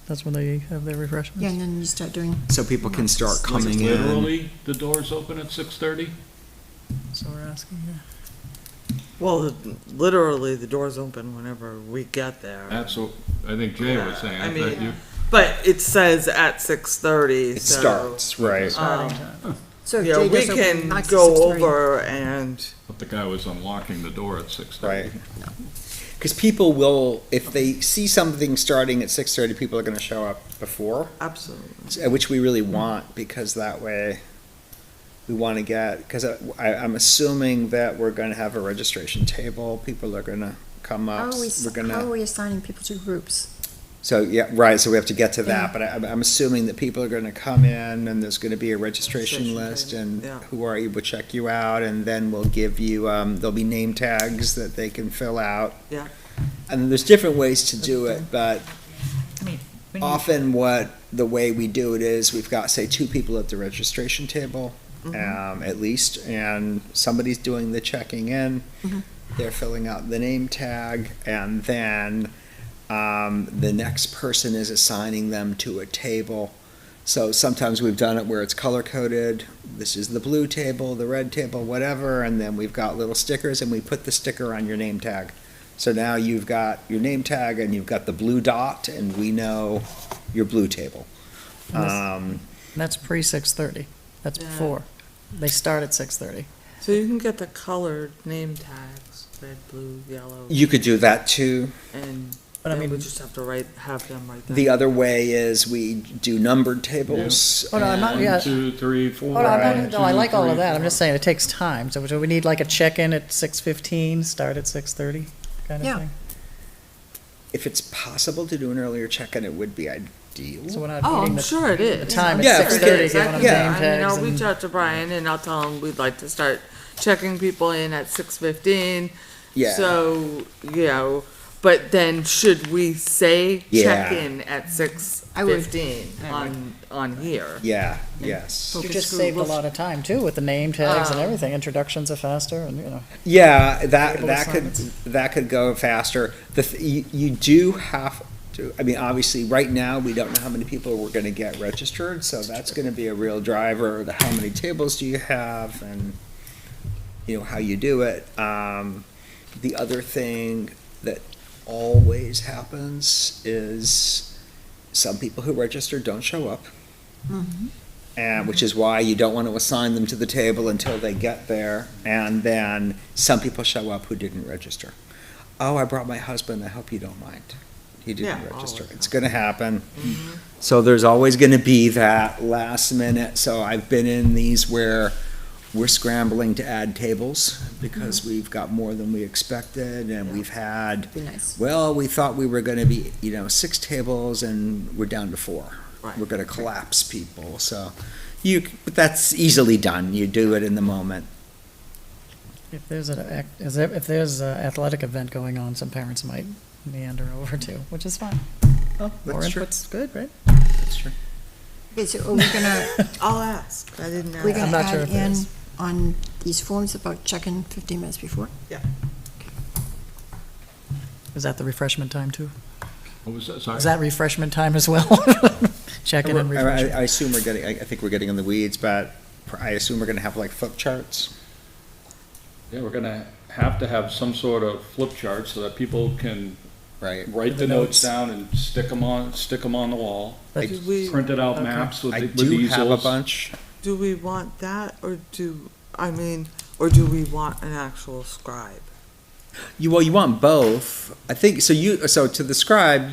That's when they have their refreshments? Yeah, and then you start doing, so people can start coming in. Literally, the doors open at 6:30? So we're asking, Well, literally, the doors open whenever we get there. That's what, I think Jay was saying. I I mean, thought you- But it says at 6:30, It so. starts, right. starting time. so if Yeah, Jay we does open can remarks at go 6:30. over and, But the guy was unlocking the door at 6:30. Right. Because people will, if they see something starting at 6:30, people are gonna show up before, absolutely. which we really want, because that way we wanna get, because I'm assuming that we're gonna have a registration table, people are gonna come How up, are we, we're how are gonna, we assigning people to groups? so, yeah, right, so we have to get to Yeah. that, but I'm assuming that people are gonna come in, and there's gonna be a registration Registration list, table, and yeah. who are you, we'll check you out, and then we'll give you, there'll be name tags that they can fill out. Yeah. And there's different ways to do it, but I mean, when you- often the way we do it is, we've got, say, 2 people at the registration table, at least, and somebody's doing the checking in, they're filling out the name tag, and then, the next person is assigning them to a table. So sometimes we've done it where it's color-coded, this is the blue table, the red table, whatever, and then we've got little stickers, and we put the sticker on your name tag. So now you've got your name tag, and you've got the blue dot, and we know your blue table. And that's pre-6:30, that's Yeah. before. They start at 6:30. So you can get the colored name tags, red, blue, yellow, You could do that too. and But I then we mean- just have to have them right there. The other way is we do numbered tables. Oh, no, I'm not- and- yeah. 1, 2, 3, 4. Oh, no, Right. no, I like all of that, I'm just saying, it takes time, so do we need like a check-in at 6:15, start at 6:30, kind of Yeah. thing? if it's possible to do an earlier check-in, it would be ideal. So we're not Oh, meeting I'm the sure it is. time at Yeah, if we 6:30, could- giving them yeah. name I mean, I'll tags reach and. out to Brian and I'll tell him we'd like to start checking people in at 6:15. Yeah. So, but then should we say check Yeah. in at I would. 6:15 on here? Yeah, yes. You just Focus saved a group. lot of time too, with the name tags and Um, everything, introductions are faster and, Yeah, that, Table that could, assignments. that could go faster. You do have to, I mean, obviously, right now, we don't know how many people we're gonna get registered, so that's gonna be a real driver, how many tables do you have, and, how you do it. The other thing that always happens is some people who register don't show up. And which is why you don't want to assign them to the table until they get there. And then some people show up who didn't register. Oh, I brought my husband, I hope you don't mind. He didn't Yeah, register. always It's gonna happen. So there's always gonna be that last minute. So I've been in these where we're scrambling to add tables because we've got more than we expected, and we've had, Be nice. well, we thought we were gonna be, 6 tables and we're down to 4. Right. We're gonna collapse people, so but that's easily done. You do it in the moment. if there's if there's an athletic event going on, some parents might meander over to, which is fine. Oh, More that's true. input's good, right? That's true. Okay, so are we gonna, I'll ask. I didn't we ask. I'm gonna not sure add if there in is. on these forms about checking 15 minutes before? Is that the refreshment time too? What was that, sorry? Is that refreshment time as well? Check-in and I refreshment. assume we're getting, I think we're getting in the weeds, but I assume we're gonna have like flip charts. Yeah, we're gonna have to have some sort of flip chart so that people can Right. write The the notes notes. down and stick them on the wall. But- Do we, Printed out Okay. maps with I with do easels. have a bunch. do we want that or do we want an actual scribe? You want both. I think, so to the scribe,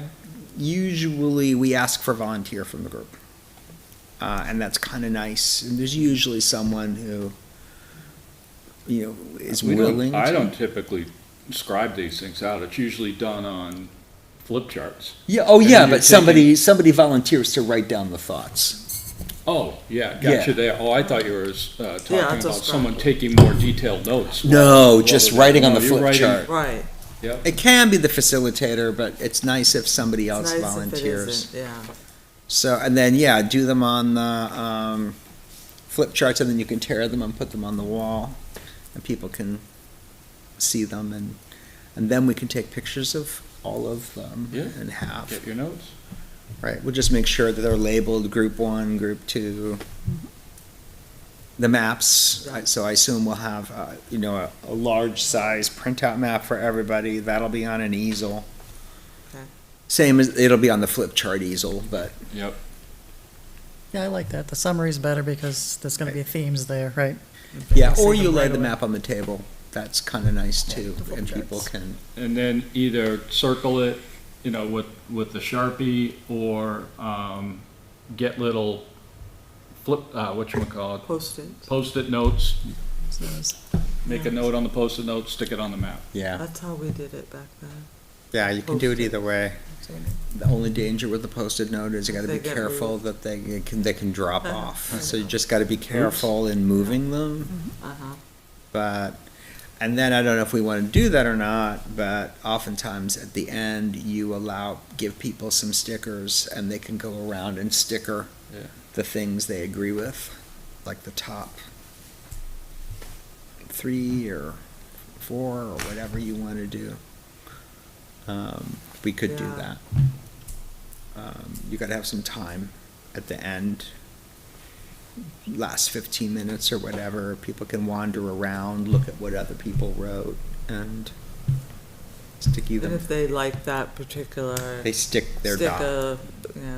usually we ask for volunteer from the group. And that's kinda nice, and there's usually someone who, is willing to. I don't typically scribe these things out. It's usually done on flip charts. Yeah, oh And yeah, then you're but somebody volunteers to write down the thoughts. Oh, yeah, Yeah. gotcha there. Oh, I thought you were talking that's a about scribe. someone taking more detailed notes. No, Well, just well, writing on no, the you're flip writing- chart. Right. Yep. It can be the facilitator, but it's nice if somebody It's else nice if it volunteers. isn't, yeah. So, and then, do them on the, flip charts, and then you can tear them and put them on the wall, and people can see them, and then we can take pictures of all of them Yeah. and have. Get your notes. Right, we'll just make sure that they're labeled group 1, group 2. The maps, so I assume we'll have, a large size printout map for everybody, that'll be on an easel. Okay. Same as, it'll be on the flip chart easel, but, Yep. Yeah, I like that. The summary's better because there's gonna be themes there, right? yeah, See or them you lay right the away. map on the table, that's kinda nice too, the flip and people charts. can, And then either circle it, with the Sharpie or, get little flip, whatchamacallit, Post-it. Post-it notes, So there's- make a note on the Post-it note, stick it on the map. yeah. That's how we did it back then. Yeah, you can do it Post-it. either way. so we need- The only danger with the Posted note is you gotta They be get careful moved. that they can drop Uh-huh. off. I So you know. just gotta be careful in moving them, Uh-huh. but, and then I don't know if we wanna do that or not, but oftentimes at the end, you give people some stickers and they can go around and sticker Yeah. the things they agree with, like the top 3 or 4 or whatever you wanna do. We could do Yeah. that. You gotta have some time at the end, last 15 minutes or whatever, people can wander around, look at what other people wrote, and sticky And them. if they like that particular. They stick their dot.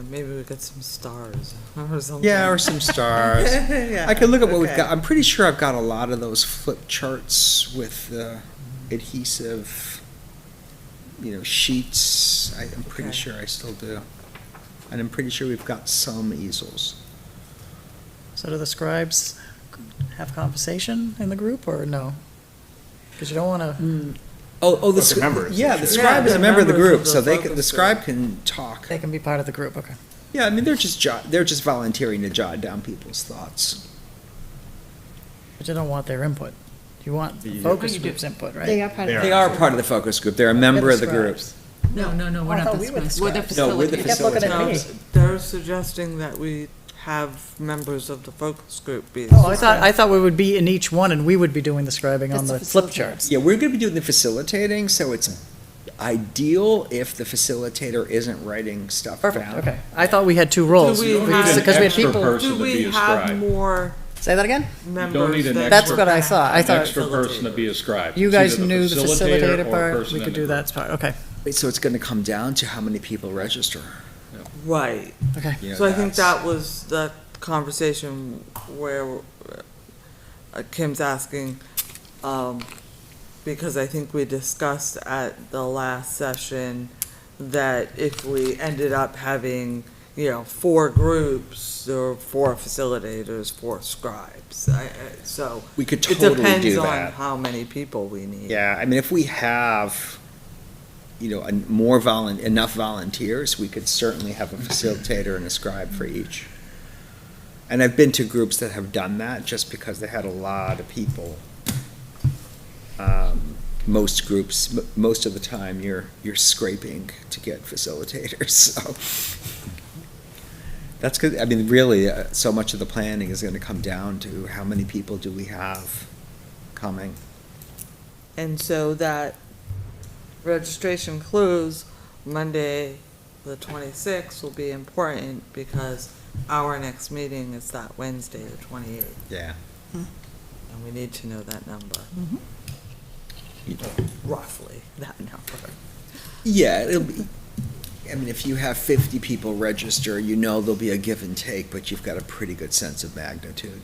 Maybe we get some stars or something. Yeah, or some stars. Yeah, I could look at what we've okay. got. I'm pretty sure I've got a lot of those flip charts with the adhesive, sheets. I'm pretty Okay. sure I still do. And I'm pretty sure we've got some easels. So do the scribes have conversation in the group or no? Because you don't wanna, Oh, But the members, yeah, they the should. scribe is Yeah, a member of the members group, of the so they, focus the group. scribe can talk. They can be part of the group, okay. Yeah, I mean, they're just volunteering to jot down people's thoughts. But you don't want their input. You want the You do. focus You do. group's input, right? They are part They of They are part of the focus group, they're a member of the group. scribes. No, Oh, we're I not thought the we were the scribes. We're the scribes. No, we're the facilitators. You kept looking at me. They're suggesting that we have members of the focus group be. Oh, I thought we would be in each one and we would be doing the scribing on That's the the flip facilitator. charts. Yeah, we're gonna be doing the facilitating, so it's ideal if the facilitator isn't writing stuff down. Perfect, okay. I thought we had two roles. we have- Because we had Extra people, person. Do to be we a have scribe. more say that again? members? need an that That's we're what I gonna thought. I have thought- Extra person to be a scribe. You It's guys either the knew the facilitator facilitator or part, person we in could the do group. that part, okay, Wait, so it's gonna come down to how many people register? Right. okay. You know, So I think that's- that was the conversation where Kim's asking, because I think we discussed at the last session that if we ended up having, 4 groups or 4 facilitators, 4 scribes, so. We could It totally depends do on that. how many people we need. Yeah, I mean, if we have, enough volunteers, we could certainly have a facilitator and a scribe for each. And I've been to groups that have done that, just because they had a lot of people. Most groups, most of the time, you're scraping to get facilitators, so. That's good, I mean, really, so much of the planning is gonna come down to how many people do we have coming. And so that registration close Monday, the 26th will be important because our next meeting is that Wednesday, the 28th, Yeah. and we need to know that number. Mm-hmm. Roughly, that number. Yeah, it'll be, I mean, if you have 50 people register, there'll be a give and take, but you've got a pretty good sense of magnitude.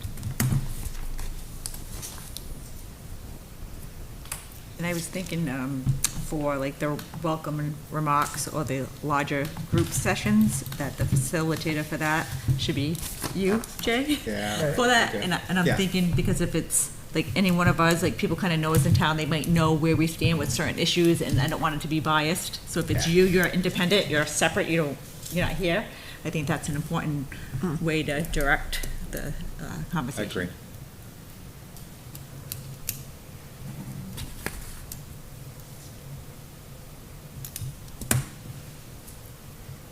And I was thinking, for like the welcome remarks or the larger group sessions, that the facilitator for that should be you, Jay? Yeah. For that, Okay. and I'm Yeah. thinking, because if it's like any one of us, like people kind of know us in town, they might know where we stand with certain issues, and I don't want it to be biased. So if it's Yeah. you, you're independent, you're separate, you're not here. I think that's an important way to direct the I conversation. agree.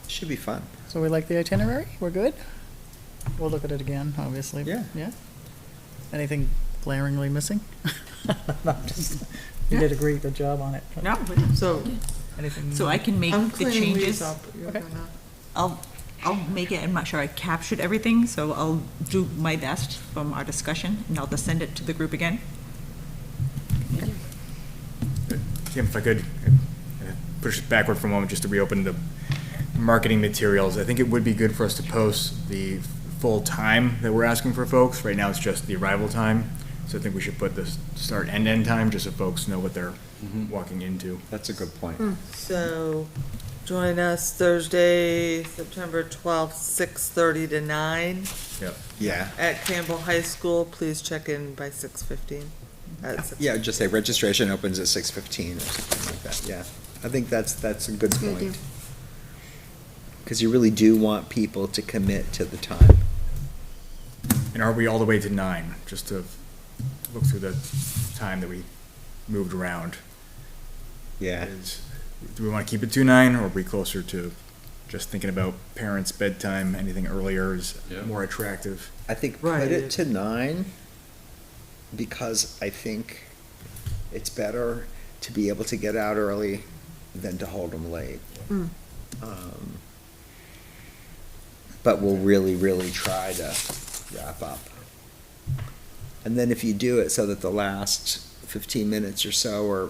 Should be fun. So we like the itinerary, we're good? We'll look at it again, obviously. Yeah. Yeah? Anything glaringly missing? No, just- You did a great, good job on it. but No, So Anything? so I can make I'm the cleaning these changes. up. You're Okay. gonna- I'll make it, I'm not sure I captured everything, so I'll do my best from our discussion, and I'll just send it to the group again. Kim, if I could push it backward for a moment, just to reopen the marketing materials, I think it would be good for us to post the full time that we're asking for folks. Right now, it's just the arrival time, so I think we should put the start and end time, just so folks know what they're walking into. That's a good point. So, join us Thursday, September 12th, 6:30 to 9 Yep. Yeah. at Campbell High School. Please check in by 6:15. Yeah, just say registration opens at 6:15 or something like that, yeah. I think that's a good Good idea. point. Because you really do want people to commit to the time. And are we all the way to 9, just to look through the time that we moved around? Yeah. Do we want to keep it to 9, or are we closer to just thinking about parents' bedtime? Anything earlier is Yeah. more attractive. I think put Right. it to 9, because I think it's better to be able to get out early than to hold them late. Mm. But we'll really, really try to wrap up. And then if you do it so that the last 15 minutes or so are,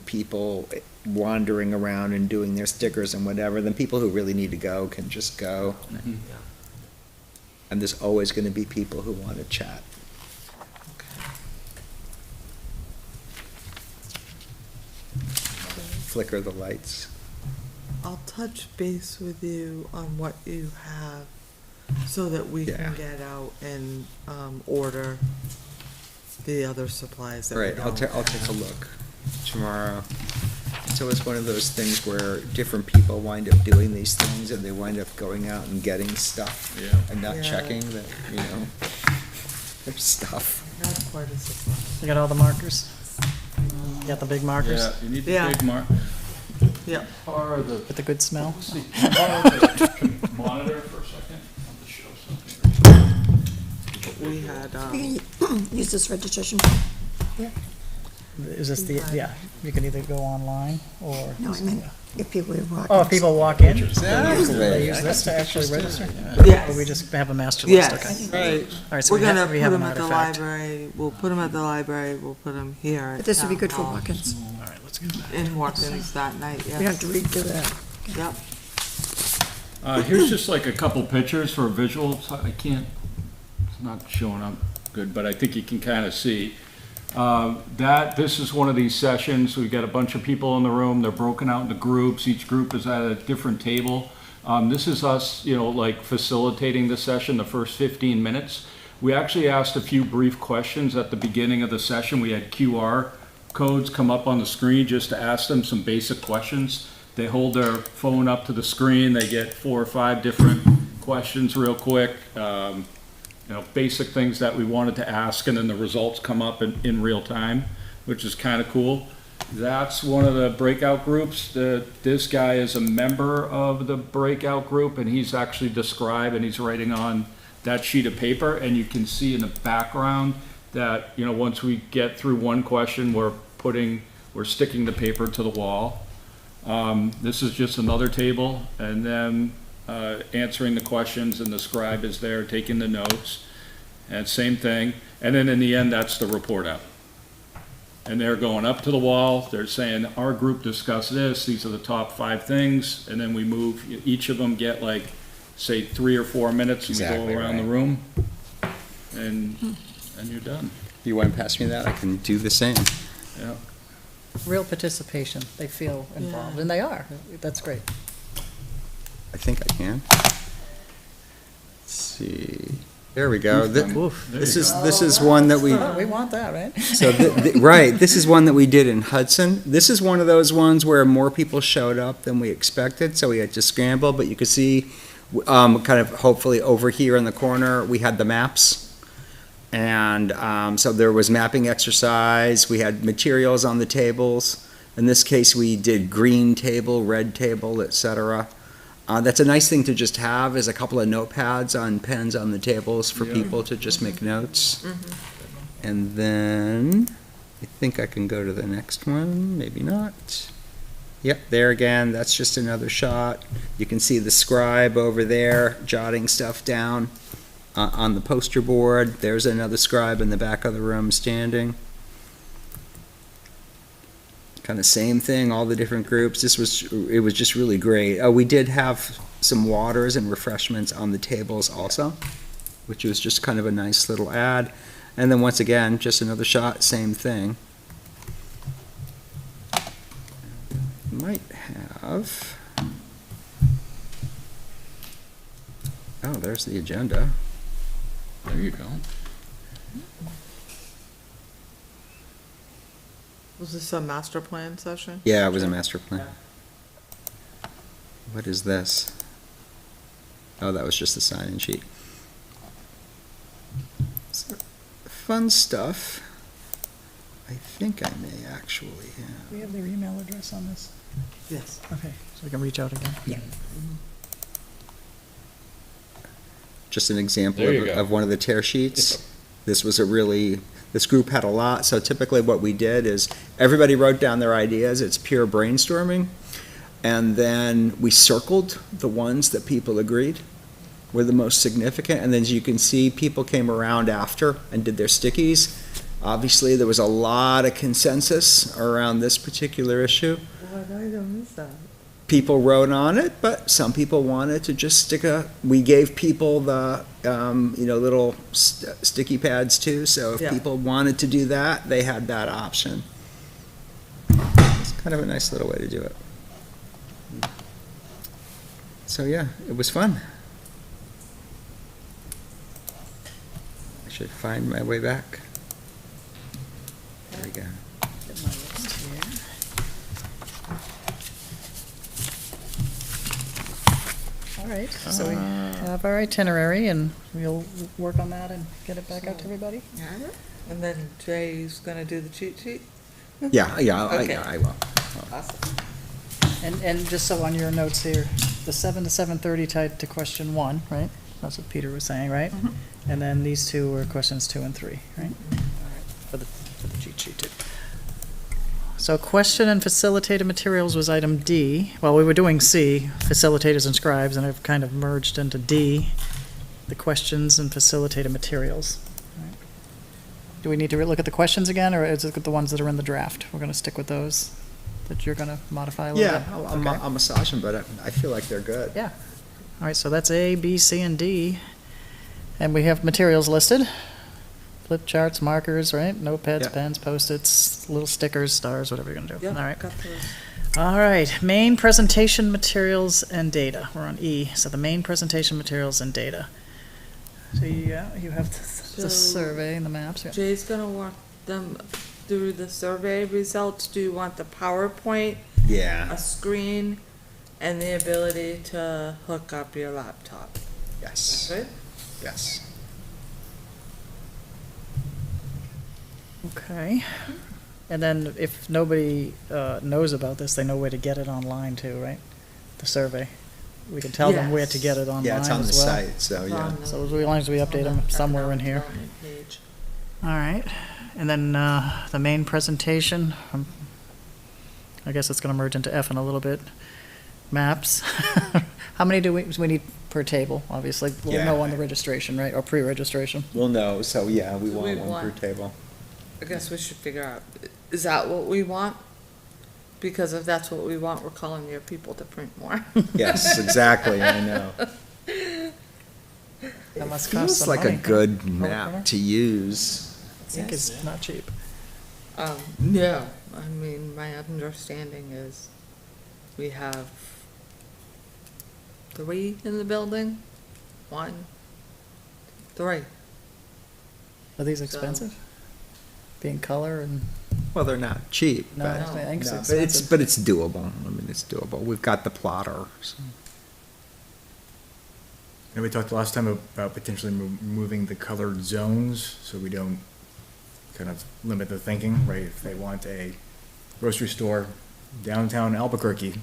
people wandering around and doing their stickers and whatever, then people who really need to go can just go. And there's always gonna be people who wanna chat. Flicker the lights. I'll touch base with you on what you have so that we Yeah. can get out and order the other supplies that we Right, I'll don't take a have. look. tomorrow. So it's one of those things where different people wind up doing these things and they wind up going out and getting stuff. Yeah. And not Yeah. checking that, their stuff. Not quite as surprised. You got all the markers? You got the big markers Yeah, you need the Yeah. big mark. Yeah. Or the, with the good smell? let's see, can you borrow the monitor for a second? I'll just show something. We had, You can use this registration form. Is this the, yeah, you can either go online or. No, I meant if people were walking. Oh, if people walk in? Exactly. They use this to actually register? Yes. Or we just have a master list, okay. yes, right. All right, so We're we gonna have, put we have them an at the artifact. library, we'll put them at the library, we'll put them here at But this would be town good for hall. walk-ins. All right, let's get that. In walk-ins that night, We don't have yes. to redo that. Yep. Here's just like a couple pictures for visuals. I can't, it's not showing up good, but I think you can kind of see. This is one of these sessions. We've got a bunch of people in the room. They're broken out into groups. Each group is at a different table. This is us, like facilitating the session, the first 15 minutes. We actually asked a few brief questions at the beginning of the session. We had QR codes come up on the screen just to ask them some basic questions. They hold their phone up to the screen. They get 4 or 5 different questions real quick. Basic things that we wanted to ask, and then the results come up in real time, which is kind of cool. That's one of the breakout groups. This guy is a member of the breakout group, and he's actually described, and he's writing on that sheet of paper, and you can see in the background that, once we get through one question, we're sticking the paper to the wall. This is just another table, and then answering the questions, and the scribe is there taking the notes, and same thing. And then in the end, that's the report out. And they're going up to the wall, they're saying, our group discussed this, these are the top 5 things, and then we move, each of them get like, say, 3 or 4 minutes, and we Exactly go around the right. room, and you're done. You want to pass me that? I can do the same. Yeah. Real participation, they feel involved, Yeah. and they are, that's great. I think I can. Let's see. There we go. Oof. There This you is, go. this is one that we, Oh, we want that, right? so, right, this is one that we did in Hudson. This is one of those ones where more people showed up than we expected, so we had to scramble, but you could see, kind of hopefully over here in the corner, we had the maps. And, so there was mapping exercise, we had materials on the tables. In this case, we did green table, red table, et cetera. That's a nice thing to just have, is a couple of notepads on pens on the tables for Yeah. people to just make notes. And then, I think I can go to the next one, maybe not. Yep, there again, that's just another shot. You can see the scribe over there jotting stuff down on the poster board. There's another scribe in the back of the room standing. Kind of same thing, all the different groups. It was just really great. We did have some waters and refreshments on the tables also, which was just kind of a nice little add. And then once again, just another shot, same thing. Might have. Oh, there's the agenda. There you go. Was this a master plan session? Yeah, it was a master plan. What is this? Oh, that was just the sign-in sheet. So, fun stuff. I think I may actually have. Do we have their email address on this? Yes. Okay, so we can reach out again? Yeah. Just an example There you go. of one of the tear sheets. This was this group had a lot, so typically what we did is everybody wrote down their ideas, it's pure brainstorming, and then we circled the ones that people agreed were the most significant, and then as you can see, people came around after and did their stickies. Obviously, there was a lot of consensus around this particular issue. What item is that? People wrote on it, but some people wanted to just we gave people the, little sticky pads too, so if Yeah. people wanted to do that, they had that option. It's kind of a nice little way to do it. So yeah, it was fun. I should find my way back. There we go. Get my list here. All right, so we have our itinerary, and we'll work on that and get it back out to everybody. And then Jay's gonna do the cheat sheet? Yeah, Okay. I will. Awesome. And just so on your notes here, the 7 to 7:30 tied to question 1, right? That's what Peter was saying, right? And then these two were questions 2 and 3, right? All right, for the cheat sheet too. So question and facilitated materials was item D. Well, we were doing C, facilitators and scribes, and I've kind of merged into D, the questions and facilitated materials. All right. Do we need to look at the questions again, or is it the ones that are in the draft? We're gonna stick with those that you're gonna modify a little Yeah, bit? Okay. I'll massage them, but I feel like they're good. Yeah. All right, so that's A, B, C, and D. And we have materials listed. Flip charts, markers, right? Notepads, Yeah. pens, Post-its, little stickers, stars, whatever you're gonna do. Yep, All right. got those. All right, main presentation materials and data. We're on E, so the main presentation materials and data. So you have the So- survey and the maps, yeah. Jay's gonna walk them through the survey results. Do you want the PowerPoint, Yeah, a screen, and the ability to hook up your laptop? yes, Good? yes. Okay. And then if nobody knows about this, they know where to get it online too, right? The survey. We can tell them where to get it online Yeah, it's on the as well. site, so, It's yeah. on the- So as long as we update them on the somewhere in economic here. development page. All right, and then the main presentation, I guess it's gonna merge into F in a little bit. Maps. How many do we need per table, obviously? We'll know Yeah. on the registration, right, or pre-registration? We'll know, so yeah, we So want we one per want- table. I guess we should figure out, is that what we want? Because if that's what we want, we're calling your people to print more. Yes, exactly, I know. That must cost Feels some like a money. good Printer? map to use. I think it's not cheap. No, I mean, my understanding is we have 3 in the building, 1, 3. Are these So- expensive? Being color and, Well, they're not cheap, no, but, I think it's no, but expensive. it's doable. I mean, it's doable. We've got the plotter, so. And we talked last time about potentially moving the colored zones, so we don't kind of limit the thinking, right? If they want a grocery store downtown Albuquerque,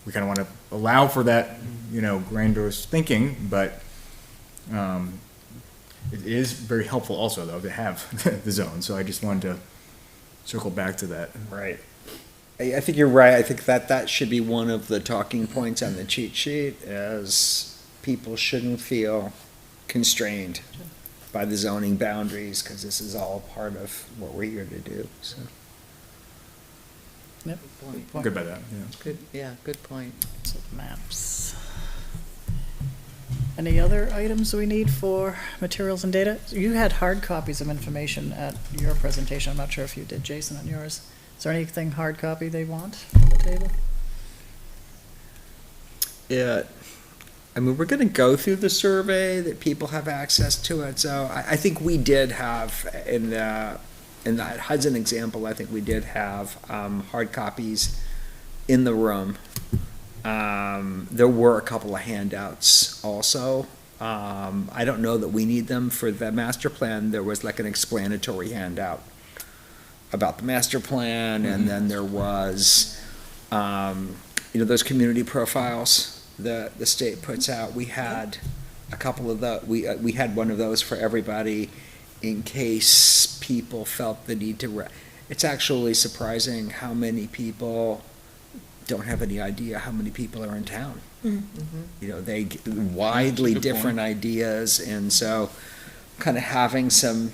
we kind of want to allow for that, grandiose thinking, but, it is very helpful also, though, to have the zone, so I just wanted to circle back to that. Right. I think you're right. I think that should be one of the talking points on the cheat sheet, as people shouldn't feel constrained by the zoning boundaries, because this is all part of what we're here to do, so. Yep. Point. Good by that, yeah. Good point. So maps. Any other items we need for materials and data? You had hard copies of information at your presentation. I'm not sure if you did, Jason, on yours. Is there anything hard copy they want on the table? Yeah, I mean, we're gonna go through the survey, that people have access to it, so I think we did have, in that Hudson example, I think we did have, hard copies in the room. There were a couple of handouts also. I don't know that we need them for the master plan. There was like an explanatory handout about the master plan, and then there was, those community profiles that the state puts out. We had a couple of we had one of those for everybody in case people felt the need to it's actually surprising how many people don't have any idea how many people are in town. They widely Good point. different ideas, and so kind of having some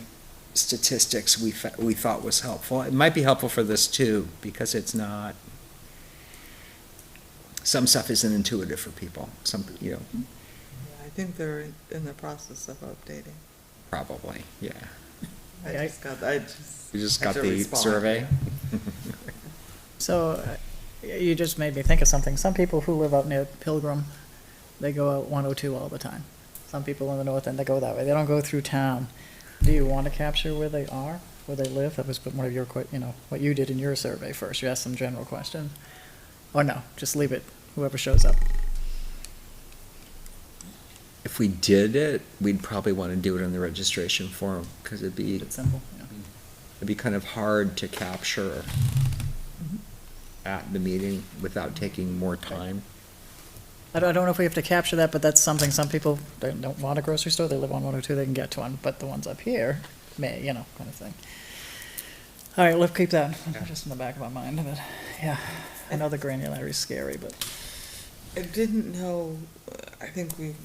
statistics we thought was helpful. It might be helpful for this too, because it's not, some stuff isn't intuitive for people, Yeah, I think they're in the process of updating. probably, yeah. Yeah, We just I got should the respond, survey. So, you just made me think of something. Some people who live out near Pilgrim, they go out 102 all the time. Some people in the north end, they go that way. They don't go through town. Do you want to capture where they are, where they live? That was one of your, what you did in your survey first. You asked some general questions. Or no, just leave it, whoever shows up. If we did it, we'd probably wanna do it in the registration form, cause it'd be Simple, yeah. kind of hard to capture at the meeting without taking more time. I don't know if we have to capture that, but that's something, some people, they don't want a grocery store, they live on 102, they can get to one, but the ones up here may, kind of thing. All right, let's keep that just in the back of our mind, but, yeah, I know the granularity is scary, but. I didn't know, I think we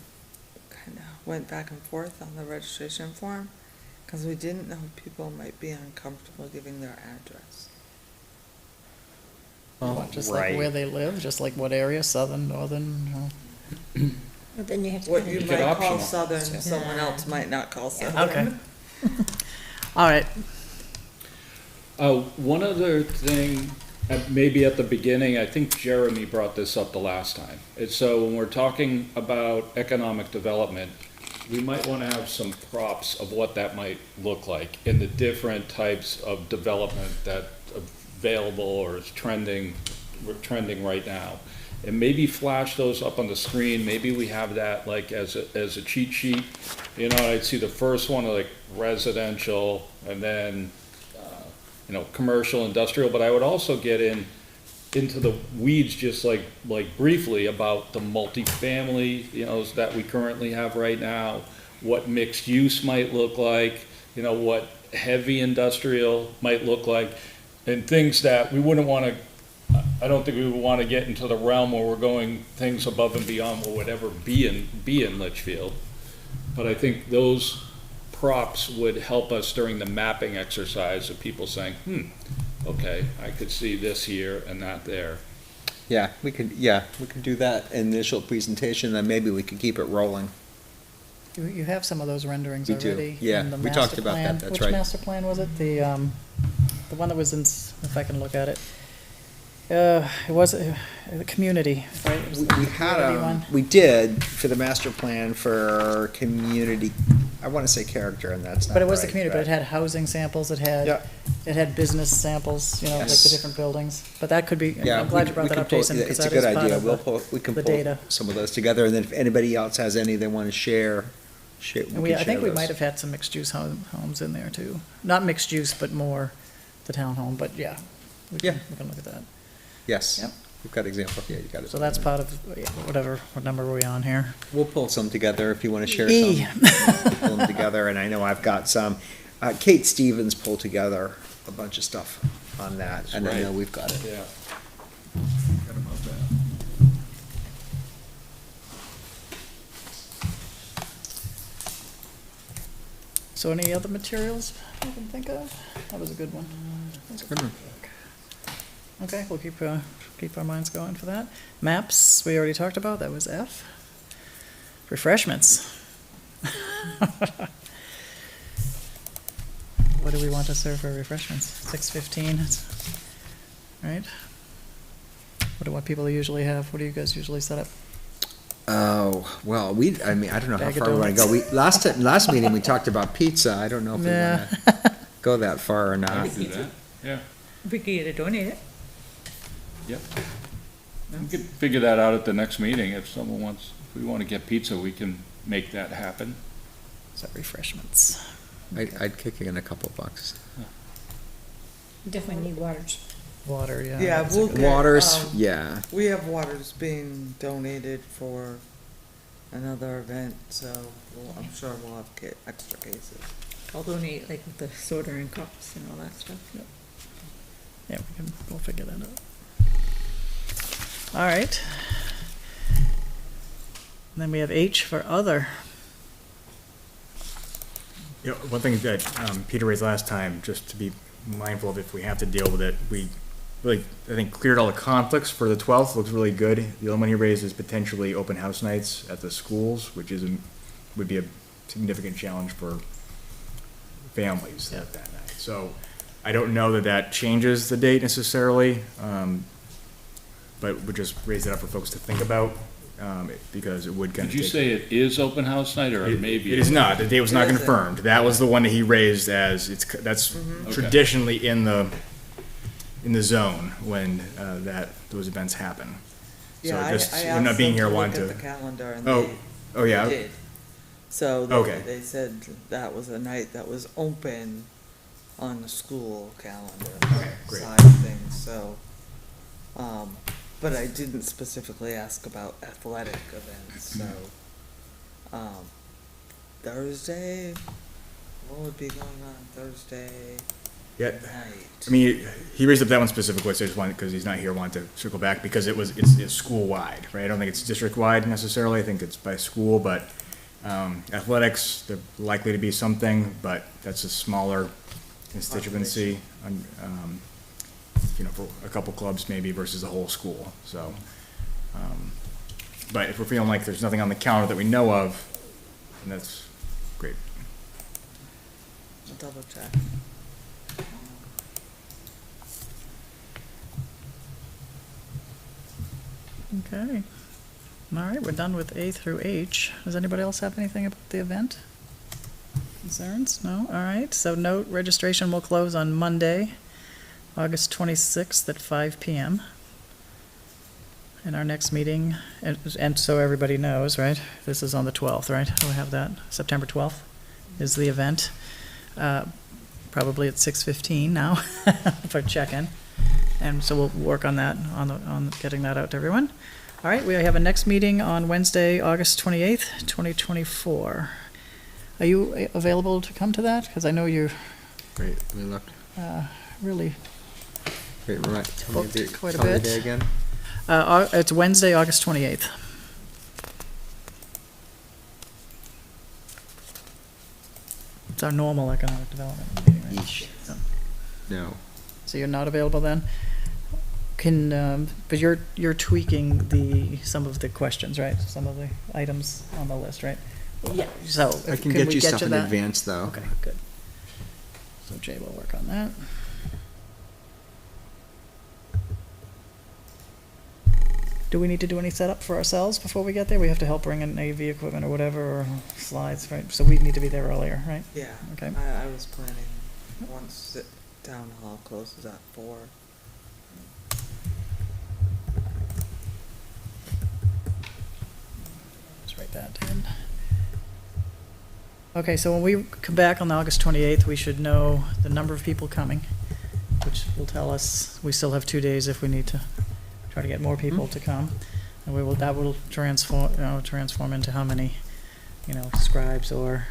kind of went back and forth on the registration form, because we didn't know if people might be uncomfortable giving their address. What, just like where they live, just like what area, southern, northern, But then you have to. What kind you of- might call optional. southern, someone else might not call southern. okay. All right, One other thing, maybe at the beginning, I think Jeremy brought this up the last time. It's so when we're talking about economic development, we might want to have some props of what that might look like in the different types of development that available or is trending right now. And maybe flash those up on the screen. Maybe we have that like as a cheat sheet. I'd see the first one like residential and then commercial, industrial, but I would also get into the weeds just like briefly about the multifamily, that we currently have right now, what mixed use might look like, what heavy industrial might look like, and things that we wouldn't want to, I don't think we would want to get into the realm where we're going things above and beyond what would ever be in Litchfield. But I think those props would help us during the mapping exercise of people saying, okay, I could see this here and that there. Yeah, we could do that initial presentation, then maybe we could keep it rolling. you have some of those renderings We do, already. yeah, in the we talked master about that, plan. that's Which right. master plan was it? The one that was in, if I can look at it. It was, the community, right? It was the We had community one. we did for the master plan for community, I wanna say character, and that's not But it was the right, community, but it had housing samples, it Yeah. had business samples, like Yes. the different buildings. But that could be, Yeah, I'm glad we- you brought we that can up, pull- Jason, yeah, because it's a that is good part idea. of We can the pull data. some of those together, and then if anybody else has any they wanna share, we And can we, I think share we those. might have had some mixed-use homes in there too. Not mixed use, but more the townhome, but yeah. We Yeah. can look at that. Yes, Yep. we've got examples, yeah, you got it. So that's part of, what number are we on here? We'll pull some together if you wanna share E. some. Pull them together, and I know I've got some. Kate Stevens pulled together a bunch of stuff on that, and I know right. we've got it. Yeah. Forgot about that. So any other materials you can think of? That was a good one. That's a good one. Okay, we'll keep our minds going for that. Maps, we already talked about, that was F. Refreshments. What do we want to serve for refreshments? 6:15, right? What people usually have, what do you guys usually set up? Oh, well, I mean, I don't know how Bag of far we wanna go. Last meeting, we talked about pizza. I don't know if we Yeah. wanna go that far or not. Do that, yeah. We could get it donated. Yep. We could figure that out at the next meeting. If we want to get pizza, we can make that happen. So refreshments. I'd kick in a couple bucks. Definitely need waters. Water, yeah. Yeah, that's a we'll good- get, Waters, yeah. we have waters being donated for another event, so I'm sure we'll have extra cases. I'll donate like the soda and cups and all that stuff. Yeah, we'll figure that out. All right. Then we have H for other. Yeah, one thing that Peter raised last time, just to be mindful of if we have to deal with it, we really, I think, cleared all the conflicts for the 12th, looks really good. The only one he raised is potentially open house nights at the schools, which would be a significant challenge for families that night. So I don't know that changes the date necessarily, but would just raise it up for folks to think about, because it would kind of Did you take. say it is open house night or maybe? It is not, the date was not It isn't. confirmed. That was the one that he raised as, that's Okay. traditionally in the zone when, those events happen. So Yeah, just, I him asked not being them here, to look wanted at to. the calendar and Oh, oh, yeah. they did. So Okay. they said that was a night that was open on the school calendar Okay, great. side of things, so. But I didn't specifically ask about athletic events, so. Thursday, what would be going on Thursday Yeah, night? I mean, he raised up that one specifically, so I just wanted, because he's not here, wanted to circle back, because it's school-wide, right? I don't think it's district-wide necessarily, I think it's by school, but, athletics, they're likely to be something, but that's a smaller constituency, you know, for a couple clubs maybe versus the whole school, so. But if we're feeling like there's nothing on the calendar that we know of, then that's great. I'll double check. Okay. All right, we're done with A through H. Does anybody else have anything about the event? Concerns? No? All right, so note registration will close on Monday, August 26th at 5 PM. And our next meeting, and so everybody knows, right? This is on the 12th, right? Do we have that? September 12th is the event. Probably at 6:15 now for check-in. And so we'll work on that, on getting that out to everyone. All right, we have a next meeting on Wednesday, August 28th, 2024. Are you available to come to that? Because I know you're Great, let me look. really, Great, right. Booked quite a tell me the bit. day again. it's Wednesday, August 28th. It's our normal economic development meeting, right? Yeesh. So- No. So you're not available then? But you're tweaking some of the questions, right? Some of the items on the list, right? Yeah. So. I can we get you stuff to in that? advance, though. Okay, good. So Jay will work on that. Do we need to do any setup for ourselves before we get there? We have to help bring in AV equipment or whatever, or slides, right? So we need to be there earlier, right? Yeah, Okay. I was planning, once the town hall closes at 4. Let's write that down. Okay, so when we come back on August 28th, we should know the number of people coming, which will tell us we still have 2 days if we need to try to get more people to come. And that will transform into how many, scribes or,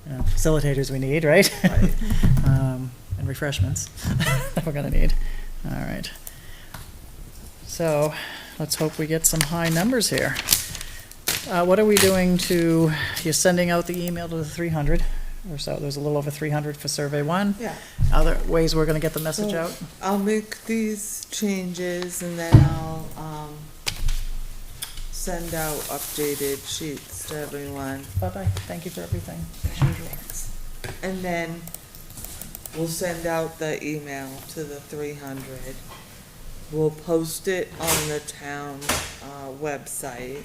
facilitators we need, right? Right. And refreshments that we're gonna need. All right. So, let's hope we get some high numbers here. What are we doing you're sending out the email to the 300 or so, there's a little over 300 for survey one. Yeah. Other ways we're gonna get the message So, out? I'll make these changes and then I'll, send out updated sheets to everyone. Bye-bye, thank you for everything, as usual. And then we'll send out the email to the 300. We'll post it on the town, website.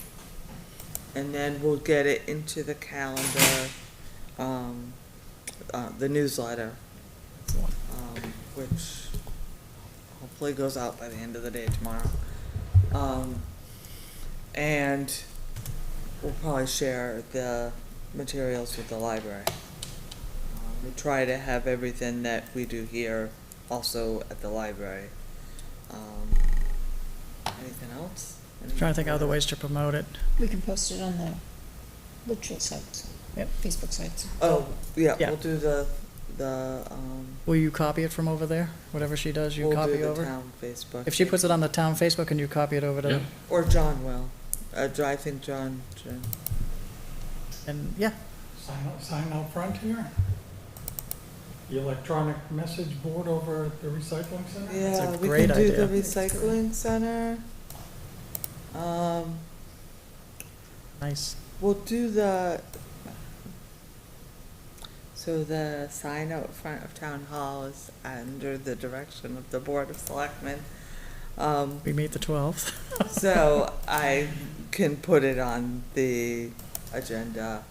And then we'll get it into the calendar, the newsletter, which hopefully goes out by the end of the day tomorrow. And we'll probably share the materials with the library. We try to have everything that we do here also at the library. Anything else? Trying to think of other ways to promote it. We can post it on the Litchfield sites. Yep. Facebook sites. Oh, yeah, Yeah. we'll do the, Will you copy it from over there? Whatever she does, you we'll copy do the over? town Facebook. If she puts it on the town Facebook, can you copy it over to? Yeah. Or John will. I think John. And, yeah, Sign out front here. The electronic message board over at the recycling center. That's a Yeah, we great can do the idea. recycling center. nice. We'll do so the sign out front of town hall is under the direction of the Board of Selectmen. We meet the 12th. So I can put it on the agenda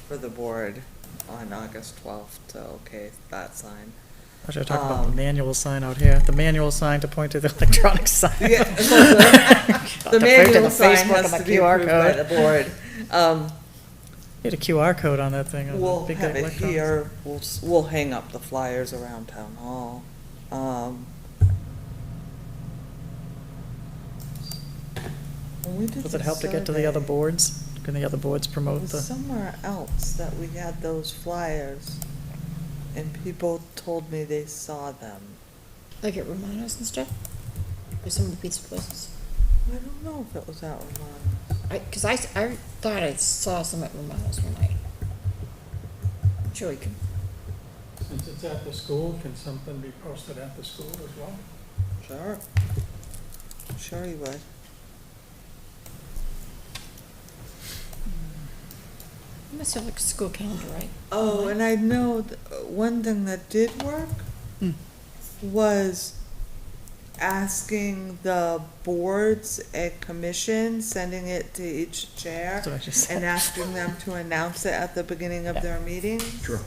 for the board on August 12th, so okay, that sign. I should talk about the manual sign out here, the manual sign to point to the electronic sign. Yeah, To the print to manual the sign Facebook has and to the be QR approved by code. the board. Get a QR code on that thing. on the We'll big have it electronics. here, we'll hang up the flyers around town hall. When we did Does the it help to get to the other survey, boards? Can the other boards it promote was the? somewhere else that we had those flyers, and people told me they saw them. Like at Romano's and stuff? Or some of the pizza places? I don't know if it was at Romano's. Cause I thought I saw some at Romano's one night. Sure you can. Since it's at the school, can something be posted at the school as well? Sure. Sure you would. You must have like a school calendar, right? Oh, and I know one thing that did work was asking the boards and commission, sending it to each chair, That's what I just said. and asking them to announce it at the beginning of their meetings. Sure.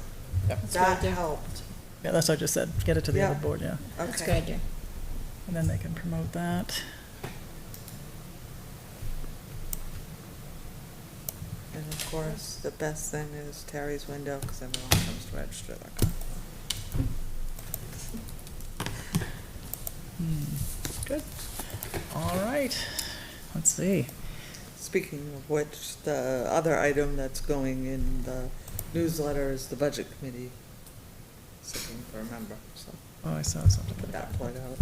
Yep. That's a That good idea. helped. Yeah, that's what I just said. Get it to the Yeah. other board, yeah. That's a Okay. good idea. And then they can promote that. And of course, the best thing is Terry's window, cause everyone comes to register their car. Good. All right. Let's see. Speaking of which, the other item that's going in the newsletter is the budget committee. Looking for a member, so Oh, I saw something. put that plug out.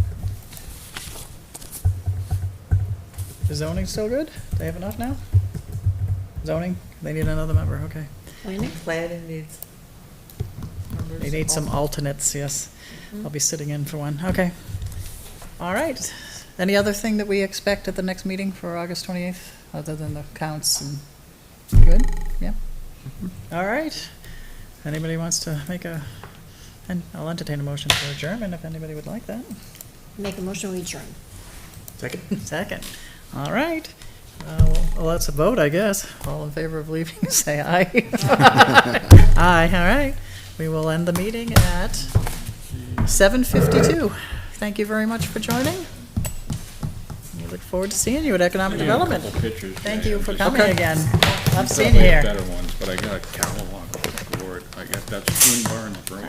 Is zoning still good? They have enough now? Zoning? They need another member, okay. Planning? Planning needs members. They need some also. alternates, yes. Mhm. I'll be sitting in for one, okay. All right. Any other thing that we expect at the next meeting for August 28th, other than the counts and, good? Yeah? All right. Anybody wants to make a, and I'll entertain a motion for adjournment if anybody would like that. Make a motion, we adjourn. Second? Second. All right. Well, that's a vote, I guess. All in favor of leaving, say aye. Aye, all right. We will end the meeting at 7:52. Thank you very much for joining. We look forward to seeing you at Economic I got a Development. couple pictures, Thank Jay. you I'm for just- coming again. Love seeing Probably you here. Better ones, but I got a cow on the board. I got, that's Twin Barns Brewing.